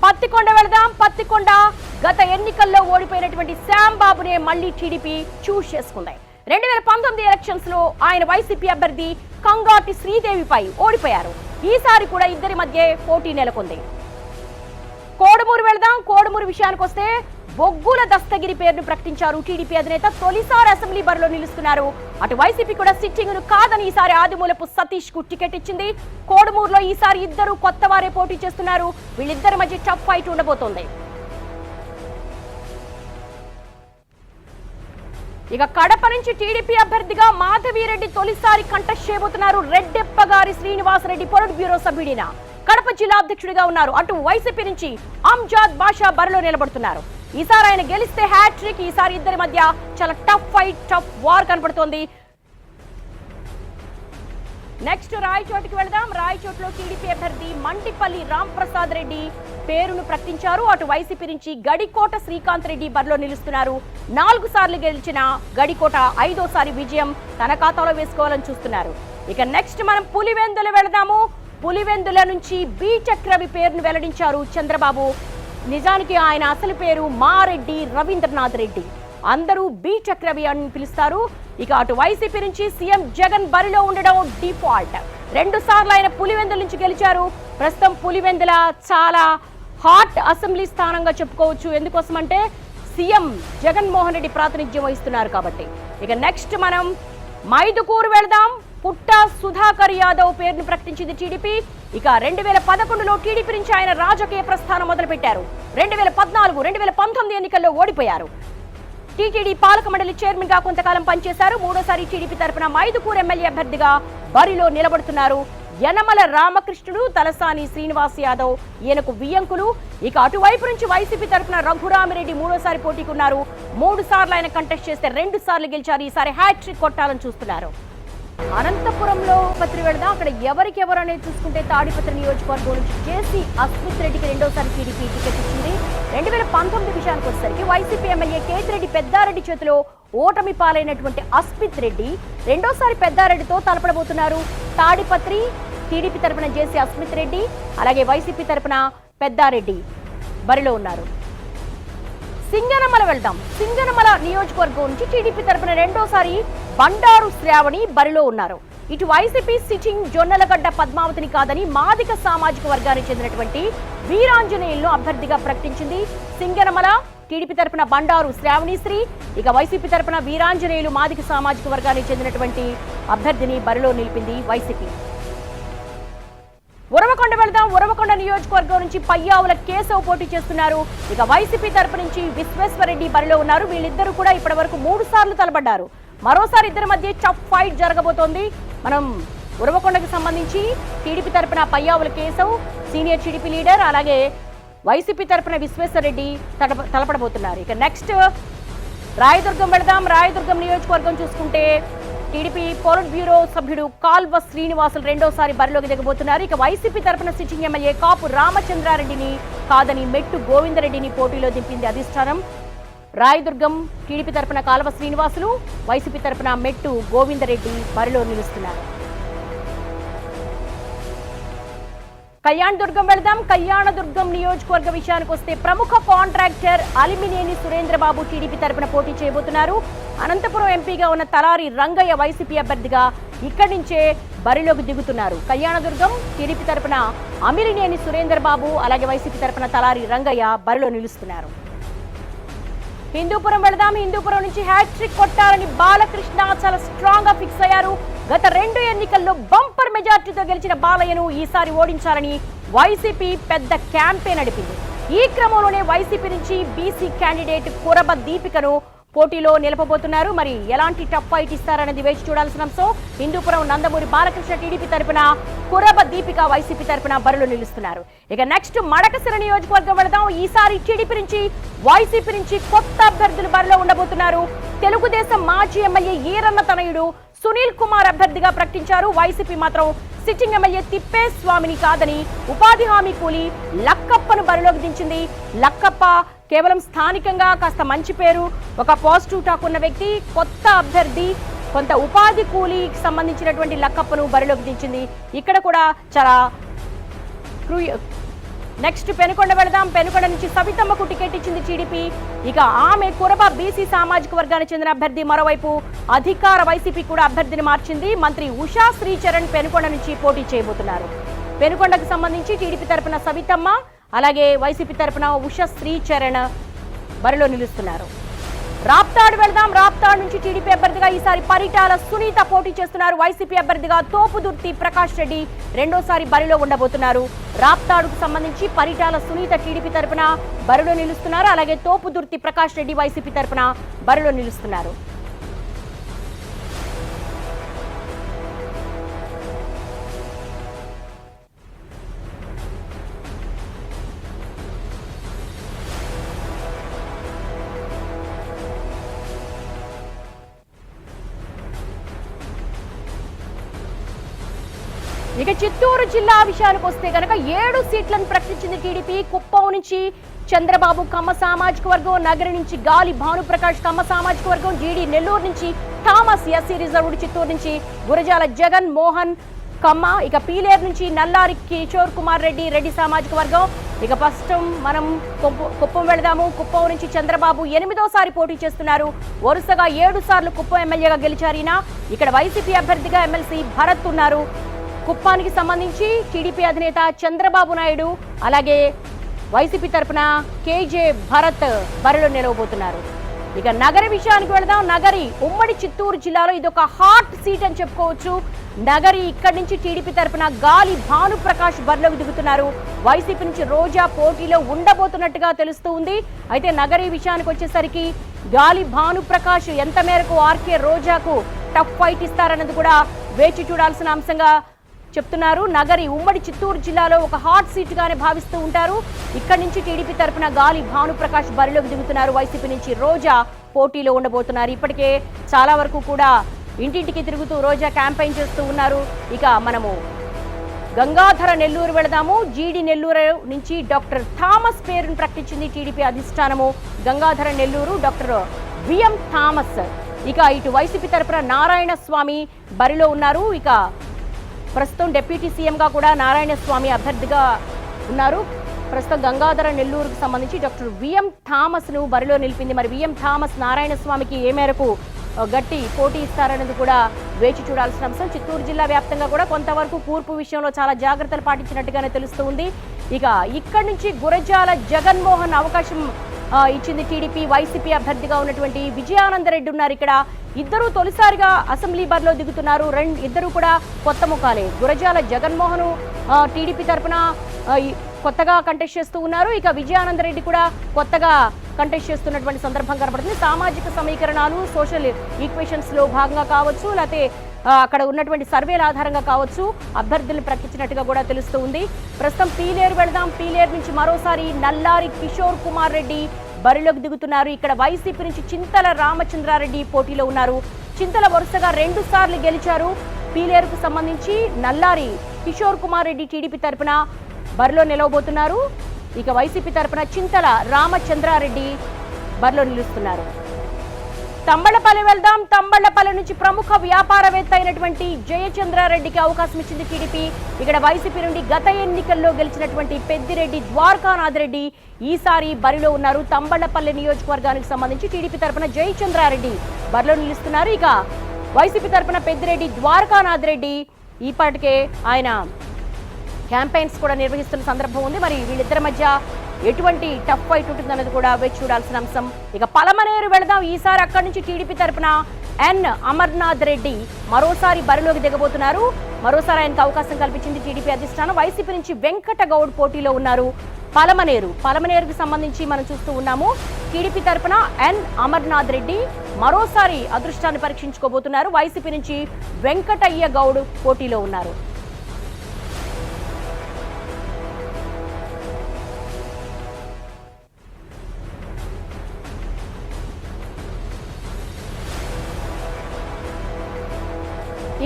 పత్తికొండ వెళదాం. పత్తికొండ గత ఎన్నికల్లో ఓడిపోయినటువంటి శ్యాంబాబునే మళ్లీ టీడీపీ చూస్ చేసుకుంది. 2019 ఎలక్షన్స్ లో ఆయన వైసీపీ అభ్యర్థి కంగాటి శ్రీదేవిపై ఓడిపోయారు. ఈసారి కూడా ఇద్దరి మధ్య పోటీ నెలకొంది. కోడుమూరు వెళదాం. కోడుమూరు విషయానికి వస్తే బొగ్గుల దస్తగిరి పేరును ప్రకటించారు టీడీపీ అధినేత. తొలిసారి అసెంబ్లీ బరిలో నిలుస్తున్నారు. అటు వైసీపీ కూడా సిట్టింగ్ ను కాదని ఈసారి ఆదిమూలపు సతీష్ కు టికెట్ ఇచ్చింది. కోడుమూరులో ఈసారి ఇద్దరు కొత్త వారే పోటీ చేస్తున్నారు. వీళ్ళిద్దరి మధ్య టఫ్ ఫైట్ ఉండబోతోంది. ఇక కడప నుంచి టీడీపీ అభ్యర్థిగా మాధవిరెడ్డి తొలిసారి కంటెస్ట్ చేయబోతున్నారు. రెడ్డెప్పగారి శ్రీనివాసరెడ్డి పొలిట్ బ్యూరో సభ్యుడిన కడప జిల్లా అధ్యక్షుడిగా ఉన్నారు. అటు వైసీపీ నుంచి అంజాద్ బాషా బరిలో నిలబడుతున్నారు. ఈసారి ఆయన గెలిస్తే హ్యాట్రిక్. ఈసారి ఇద్దరి మధ్య చాలా టఫ్ ఫైట్, టఫ్ వార్ కనబడుతోంది. నెక్స్ట్ రాయచోటికి వెళదాం. రాయచోట్లో టీడీపీ అభ్యర్థి మంటిపల్లి రాంప్రసాద్ రెడ్డి పేరును ప్రకటించారు. అటు వైసీపీ నుంచి గడికోట శ్రీకాంత్ రెడ్డి బరిలో నిలుస్తున్నారు. 4 సార్లు గెలిచిన గడికోట 5వ విజయం తన ఖాతాలో వేసుకోవాలని చూస్తున్నారు. ఇక నెక్స్ట్ మనం పులివెందుల వెళదాము. పులివెందుల నుంచి బి చక్రవి పేరును వెల్లడించారు చంద్రబాబు. నిజానికి ఆయన అసలు పేరు మారెడ్డి రవీంద్రనాథ్ రెడ్డి, అందరూ బి చక్రవి అని పిలుస్తారు. ఇక అటు వైసీపీ నుంచి సీఎం జగన్ బరిలో ఉండడం డిఫాల్ట్. 2 సార్లు ఆయన పులివెందుల నుంచి గెలిచారు. ప్రస్తుతం పులివెందుల చాలా హాట్ అసెంబ్లీ స్థానంగా చెప్పుకోవచ్చు. ఎందుకోసమంటే సీఎం జగన్మోహన్ రెడ్డి ప్రాతినిధ్యం వహిస్తున్నారు కాబట్టి. ఇక నెక్స్ట్ మనం మైదుకూరు వెళదాం. పుట్ట సుధాకర్ యాదవ్ పేరును ప్రకటించింది టీడీపీ. ఇక 2011లో టీడీపీ నుంచి ఆయన రాజకీయ ప్రస్థానం మొదలుపెట్టారు. 2014, 2019 ఎన్నికల్లో ఓడిపోయారు. టీటీడీ పాలక మండలి చైర్మన్ గా కొంతకాలం పనిచేశారు. 3వసారి టీడీపీ తరపున మైదుకూరు ఎమ్మెల్యే అభ్యర్థిగా బరిలో నిలబడుతున్నారు. యనమల రామకృష్ణుడు, తలసాని శ్రీనివాస్ యాదవ్ ఈయనకు వియ్యంకులు. ఇక అటువైపు నుంచి వైసీపీ తరపున రఘురామిరెడ్డి 3వసారి పోటీకి ఉన్నారు. 3 సార్లు ఆయన కంటెస్ట్ చేస్తే 2 సార్లు గెలిచారు. ఈసారి హ్యాట్రిక్ కొట్టాలని చూస్తున్నారు. అనంతపురంలో పత్రి వెళదాం. అక్కడ ఎవరికెవరు అనేది చూసుకుంటే తాడిపత్రి నియోజకవర్గం నుంచి జేసీ అస్మిత్ రెడ్డికి 2వసారి టీడీపీ టికెట్ ఇచ్చింది. 2019 విషయానికి వచ్చేసరికి వైసీపీ ఎమ్మెల్యే కేతిరెడ్డి పెద్దారెడ్డి చేతిలో ఓటమి పాలైనటువంటి అస్మిత్ రెడ్డి 2వసారి పెద్దారెడ్డితో తలపడబోతున్నారు. తాడిపత్రి టీడీపీ తరపున జేసీ అస్మిత్ రెడ్డి, అలాగే వైసీపీ తరపున పెద్దారెడ్డి బరిలో ఉన్నారు. సింగనమల వెళ్దాం. సింగనమల నియోజకవర్గం నుంచి టీడీపీ తరపున 2వసారి బండారు శ్రావణి బరిలో ఉన్నారు. ఇటు వైసీపీ సిట్టింగ్ జొన్నలగడ్డ పద్మావతిని కాదని మాదిక సామాజిక వర్గానికి చెందినటువంటి వీరాంజనేయులను అభ్యర్థిగా ప్రకటించింది. సింగనమల టీడీపీ తరపున బండారు శ్రావణిశ్రీ, ఇక వైసీపీ తరపున వీరాంజనేయులు మాదిక సామాజిక వర్గానికి చెందినటువంటి అభ్యర్థిని బరిలో నిలిపింది వైసీపీ. ఉరవకొండ వెళదాం. ఉరవకొండ నియోజకవర్గం నుంచి పయ్యావుల కేశవ్ పోటీ చేస్తున్నారు. ఇక వైసీపీ తరపు నుంచి విశ్వేశ్వరరెడ్డి బరిలో ఉన్నారు. వీళ్ళిద్దరూ కూడా ఇప్పటి వరకు 3 సార్లు తలపడ్డారు. మరోసారి ఇద్దరి మధ్య టఫ్ ఫైట్ జరగబోతోంది. మనం ఉరవకొండకు సంబంధించి టీడీపీ తరపున Payyavula Keshav senior TDP leader, అలాగే వైసీపీ తరపున విశ్వేశ్వరరెడ్డి తలపడబోతున్నారు. ఇక నెక్స్ట్ రాయదుర్గం వెళదాం. రాయదుర్గం నియోజకవర్గం చూసుకుంటే టీడీపీ పోలిట్ బ్యూరో సభ్యుడు కాల్వ శ్రీనివాసులు 2వసారి బరిలోకి దిగబోతున్నారు. ఇక వైసీపీ తరపున సిట్టింగ్ ఎమ్మెల్యే కాపు రామచంద్రారెడ్డిని కాదని మెట్టు గోవిందరెడ్డిని పోటీలో దింపింది అధిష్టానం. రాయదుర్గం టీడీపీ తరపున కాల్వ శ్రీనివాసులు, వైసీపీ తరపున మెట్టు గోవిందరెడ్డి బరిలో నిలుస్తున్నారు. కళ్యాణదుర్గం వెళదాం. కళ్యాణదుర్గం నియోజకవర్గ విషయానికి వస్తే ప్రముఖ కాంట్రాక్టర్ అలిమినేని సురేంద్రబాబు టీడీపీ తరపున పోటీ చేయబోతున్నారు. అనంతపురం ఎంపీగా ఉన్న తలారి రంగయ్య వైసీపీ అభ్యర్థిగా ఇక్కడి నుంచే బరిలోకి దిగుతున్నారు. కళ్యాణదుర్గం టీడీపీ తరపున అమిలినేని సురేంద్రబాబు, అలాగే వైసీపీ తరపున తలారి రంగయ్య బరిలో నిలుస్తున్నారు. హిందూపురం వెళదాం. హిందూపురం నుంచి హ్యాట్రిక్ కొట్టాలని బాలకృష్ణ చాలా స్ట్రాంగ్ గా ఫిక్స్ అయ్యారు. గత 2 ఎన్నికల్లో బంపర్ మెజార్టీతో గెలిచిన బాలయ్యను ఈసారి ఓడించాలని వైసీపీ పెద్ద క్యాంపెయిన్ నడిపింది. ఈ క్రమంలోనే వైసీపీ నుంచి బీసీ క్యాండిడేట్ కురబ దీపికను పోటీలో నిలపబోతున్నారు. మరి ఎలాంటి టఫ్ ఫైట్ ఇస్తారనేది వేచి చూడాల్సిన అంశం. హిందూపురం నందమూరి బాలకృష్ణ టీడీపీ తరపున, కురబ దీపిక వైసీపీ తరపున బరిలో నిలుస్తున్నారు. ఇక నెక్స్ట్ మడకసిర నియోజకవర్గం వెళదాం. ఈసారి టీడీపీ నుంచి, వైసీపీ నుంచి కొత్త అభ్యర్థులు బరిలో ఉండబోతున్నారు. తెలుగుదేశం మాజీ ఎమ్మెల్యే ఈరన్న తనయుడు సునీల్ కుమార్ అభ్యర్థిగా ప్రకటించారు. వైసీపీ మాత్రం సిట్టింగ్ ఎమ్మెల్యే తిప్పేస్వామిని కాదని ఉపాధి హామీ కూలీ లక్కప్పను బరిలోకి దించింది. లక్కప్ప కేవలం స్థానికంగా కాస్త మంచి పేరు, ఒక పాజిటివ్ టాక్ ఉన్న వ్యక్తి. కొత్త అభ్యర్థి కొంత ఉపాధి కూలీకి సంబంధించినటువంటి లక్కప్పను బరిలోకి దించింది. ఇక్కడ కూడా చాలా నెక్స్ట్ పెనుకొండ వెళదాం. పెనుకొండ నుంచి సవితమ్మకు టికెట్ ఇచ్చింది టీడీపీ. ఇక ఆమె కురబ బీసీ సామాజిక వర్గానికి చెందిన అభ్యర్థి. మరోవైపు అధికార వైసీపీ కూడా అభ్యర్థిని మార్చింది. మంత్రి ఉషా శ్రీచరణ్ పెనుకొండ నుంచి పోటీ చేయబోతున్నారు. పెనుకొండకు సంబంధించి టీడీపీ తరపున సవితమ్మ, అలాగే వైసీపీ తరపున ఉషా శ్రీచరణ్ బరిలో నిలుస్తున్నారు. రాప్తాడు వెళదాం. రాప్తాడు నుంచి టీడీపీ అభ్యర్థిగా ఈసారి పరిటాల సునీత పోటీ చేస్తున్నారు. వైసీపీ అభ్యర్థిగా తోపుదుర్తి ప్రకాష్ రెడ్డి 2వసారి బరిలో ఉండబోతున్నారు. రాప్తాడుకు సంబంధించి పరిటాల సునీత టీడీపీ తరపున బరిలో నిలుస్తున్నారు. అలాగే తోపుదుర్తి ప్రకాష్ రెడ్డి వైసీపీ తరపున బరిలో నిలుస్తున్నారు. ఇక చిత్తూరు జిల్లా విషయానికి వస్తే గనక 7 సీట్లను ప్రకటించింది టీడీపీ. కుప్పం నుంచి చంద్రబాబు కమ్మ సామాజిక వర్గం, నగరి నుంచి గాలి భానుప్రకాష్ కమ్మ సామాజిక వర్గం, జీడీ నెల్లూరు నుంచి థామస్ ఎస్సీ రిజర్వ్డ్, చిత్తూరు నుంచి గురజాల జగన్ మోహన్ కమ్మ, ఇక పీలేరు నుంచి నల్లారి కిషోర్ కుమార్ రెడ్డి రెడ్డి సామాజిక వర్గం. ఇక ఫస్ట్ మనం కుప్పం వెళదాము. కుప్పం నుంచి చంద్రబాబు 8వ పోటీ చేస్తున్నారు. వరుసగా 7 సార్లు కుప్పం ఎమ్మెల్యేగా గెలిచారు ఈయన. ఇక్కడ వైసీపీ అభ్యర్థిగా ఎమ్మెల్సీ భరత్ ఉన్నారు. కుప్పానికి సంబంధించి టీడీపీ అధినేత చంద్రబాబు నాయుడు అలాగే వైసీపీ తరపున కేజే భరత్ బరిలో నిలవబోతున్నారు. ఇక నగరి విషయానికి వెళదాం. నగరి ఉమ్మడి చిత్తూరు జిల్లాలో ఇదొక హాట్ సీట్ అని చెప్పుకోవచ్చు. నగరి ఇక్కడి నుంచి టీడీపీ తరపున గాలి భానుప్రకాష్ బరిలోకి దిగుతున్నారు. వైసీపీ నుంచి రోజా పోటీలో ఉండబోతున్నట్టుగా తెలుస్తూ ఉంది. అయితే నగరి విషయానికి వచ్చేసరికి గాలి భానుప్రకాష్ ఎంత మేరకు ఆర్కే రోజాకు టఫ్ ఫైట్ ఇస్తారన్నది కూడా వేచి చూడాల్సిన అంశంగా చెప్తున్నారు. నగరి ఉమ్మడి చిత్తూరు జిల్లాలో ఒక హాట్ సీట్ గానే భావిస్తూ ఉంటారు. ఇక్కడి నుంచి టీడీపీ తరపున గాలి భానుప్రకాష్ బరిలోకి దిగుతున్నారు. వైసీపీ నుంచి రోజా పోటీలో ఉండబోతున్నారు. ఇప్పటికే చాలా వరకు కూడా ఇంటింటికి తిరుగుతూ రోజా క్యాంపెయిన్ చేస్తూ ఉన్నారు. ఇక మనము గంగాధర నెల్లూరు వెళదాము. జీడీ నెల్లూరు నుంచి డాక్టర్ థామస్ పేరును ప్రకటించింది టీడీపీ అధిష్టానము. Gangadhara Nellore doctor VM Thomas. ఇక ఇటు వైసీపీ తరపున నారాయణ స్వామి బరిలో ఉన్నారు. ఇక ప్రస్తుతం డిప్యూటీ సీఎంగా కూడా నారాయణ స్వామి అభ్యర్థిగా ఉన్నారు. ప్రస్తుతం గంగాధర నెల్లూరుకు సంబంధించి డాక్టర్ విఎం థామస్ ను బరిలో నిలిపింది. మరి విఎం థామస్ నారాయణ స్వామికి ఏ మేరకు గట్టి పోటీ ఇస్తారనేది కూడా వేచి చూడాల్సిన అంశం. చిత్తూరు జిల్లా వ్యాప్తంగా కూడా కొంతవరకు కూర్పు విషయంలో చాలా జాగ్రత్తలు పాటించినట్టుగానే తెలుస్తూ ఉంది. ఇక ఇక్కడి నుంచి గురజాల జగన్మోహన్ అవకాశం ఇచ్చింది టీడీపీ. వైసీపీ అభ్యర్థిగా ఉన్నటువంటి విజయానందరెడ్డి ఉన్నారు. ఇక్కడ ఇద్దరు తొలిసారిగా అసెంబ్లీ బరిలో దిగుతున్నారు. ఇద్దరు కూడా కొత్త ముఖాలే. గురజాల జగన్మోహన్ టీడీపీ తరపున కొత్తగా కంటెస్ట్ చేస్తూ ఉన్నారు. ఇక విజయానందరెడ్డి కూడా కొత్తగా కంటెస్ట్ చేస్తున్నటువంటి సందర్భం కనబడుతుంది. సామాజిక సమీకరణాలు, సోషల్ ఈక్వేషన్స్ లో భాగంగా కావచ్చు, లేకపోతే అక్కడ ఉన్నటువంటి సర్వేల ఆధారంగా కావచ్చు అభ్యర్థులను ప్రకటించినట్టుగా కూడా తెలుస్తూ ఉంది. ప్రస్తుతం పీలేరు వెళదాం. పీలేరు నుంచి మరోసారి నల్లారి కిషోర్ కుమార్ రెడ్డి బరిలోకి దిగుతున్నారు. ఇక్కడ వైసీపీ నుంచి చింతల రామచంద్రారెడ్డి పోటీలో ఉన్నారు. చింతల వరుసగా 2 సార్లు గెలిచారు. పీలేరుకు సంబంధించి నల్లారి కిషోర్ కుమార్ రెడ్డి టీడీపీ తరపున బరిలో నిలవబోతున్నారు. ఇక వైసీపీ తరపున చింతల రామచంద్రారెడ్డి బరిలో నిలుస్తున్నారు. తంబళ్లపల్లి వెళ్దాం. తంబళ్లపల్లి నుంచి ప్రముఖ వ్యాపారవేత్త అయినటువంటి జయచంద్రారెడ్డికి అవకాశం ఇచ్చింది టీడీపీ. ఇక్కడ వైసీపీ నుండి గత ఎన్నికల్లో గెలిచినటువంటి పెద్దిరెడ్డి ద్వారకానాథ్ రెడ్డి ఈసారి బరిలో ఉన్నారు. తంబళ్లపల్లి నియోజకవర్గానికి సంబంధించి టీడీపీ తరపున జయచంద్రారెడ్డి బరిలో నిలుస్తున్నారు. ఇక వైసీపీ తరపున పెద్దిరెడ్డి ద్వారకానాథ్ రెడ్డి ఈపాటికే ఆయన క్యాంపెయిన్స్ కూడా నిర్వహిస్తున్న సందర్భం ఉంది. మరి వీళ్ళిద్దరి మధ్య ఎటువంటి టఫ్ ఫైట్ ఉంటుందన్నది కూడా వేచి చూడాల్సిన అంశం. ఇక పలమనేరు వెళదాం. ఈసారి అక్కడి నుంచి టీడీపీ తరపున ఎన్ అమర్నాథ్ రెడ్డి మరోసారి బరిలోకి దిగబోతున్నారు. మరోసారి ఆయనకు అవకాశం కల్పించింది టీడీపీ అధిష్టానం. వైసీపీ నుంచి వెంకట గౌడ్ పోటీలో ఉన్నారు. పలమనేరుకు సంబంధించి మనం చూస్తూ ఉన్నాము. టీడీపీ తరపున ఎన్ అమర్నాథ్ రెడ్డి మరోసారి అదృష్టాన్ని పరీక్షించుకోబోతున్నారు. వైసీపీ నుంచి వెంకటయ్య గౌడ్ పోటీలో ఉన్నారు.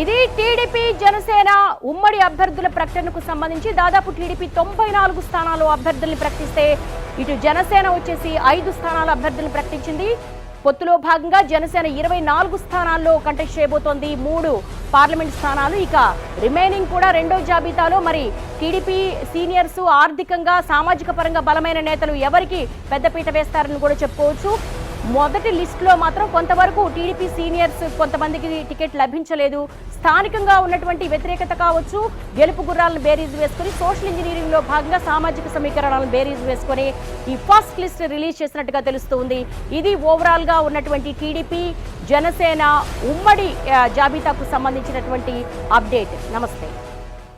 ఇది టీడీపీ జనసేన ఉమ్మడి అభ్యర్థుల ప్రకటనకు సంబంధించి దాదాపు టీడీపీ 94 స్థానాల్లో అభ్యర్థుల్ని ప్రకటిస్తే ఇటు జనసేన వచ్చేసి 5 స్థానాల అభ్యర్థుల్ని ప్రకటించింది. పొత్తులో భాగంగా జనసేన 24 స్థానాల్లో కంటెస్ట్ చేయబోతోంది. 3 పార్లమెంట్ స్థానాలు. ఇక రిమైనింగ్ కూడా రెండో జాబితాలో మరి టీడీపీ సీనియర్స్ ఆర్థికంగా సామాజిక పరంగా బలమైన నేతలు ఎవరికి పెద్దపీట వేస్తారని కూడా చెప్పుకోవచ్చు. మొదటి లిస్టులో మాత్రం కొంతవరకు టీడీపీ సీనియర్స్ కొంతమందికి టికెట్ లభించలేదు. స్థానికంగా ఉన్నటువంటి వ్యతిరేకత కావచ్చు, గెలుపు గుర్రాలను బేరీజ్ వేసుకుని సోషల్ ఇంజనీరింగ్ లో భాగంగా సామాజిక సమీకరణాలను బేరీజ్ వేసుకుని ఈ ఫస్ట్ లిస్ట్ రిలీజ్ చేసినట్టుగా తెలుస్తుంది. ఇది ఓవరాల్ గా ఉన్నటువంటి టీడీపీ జనసేన ఉమ్మడి జాబితాకు సంబంధించినటువంటి అప్డేట్. నమస్తే.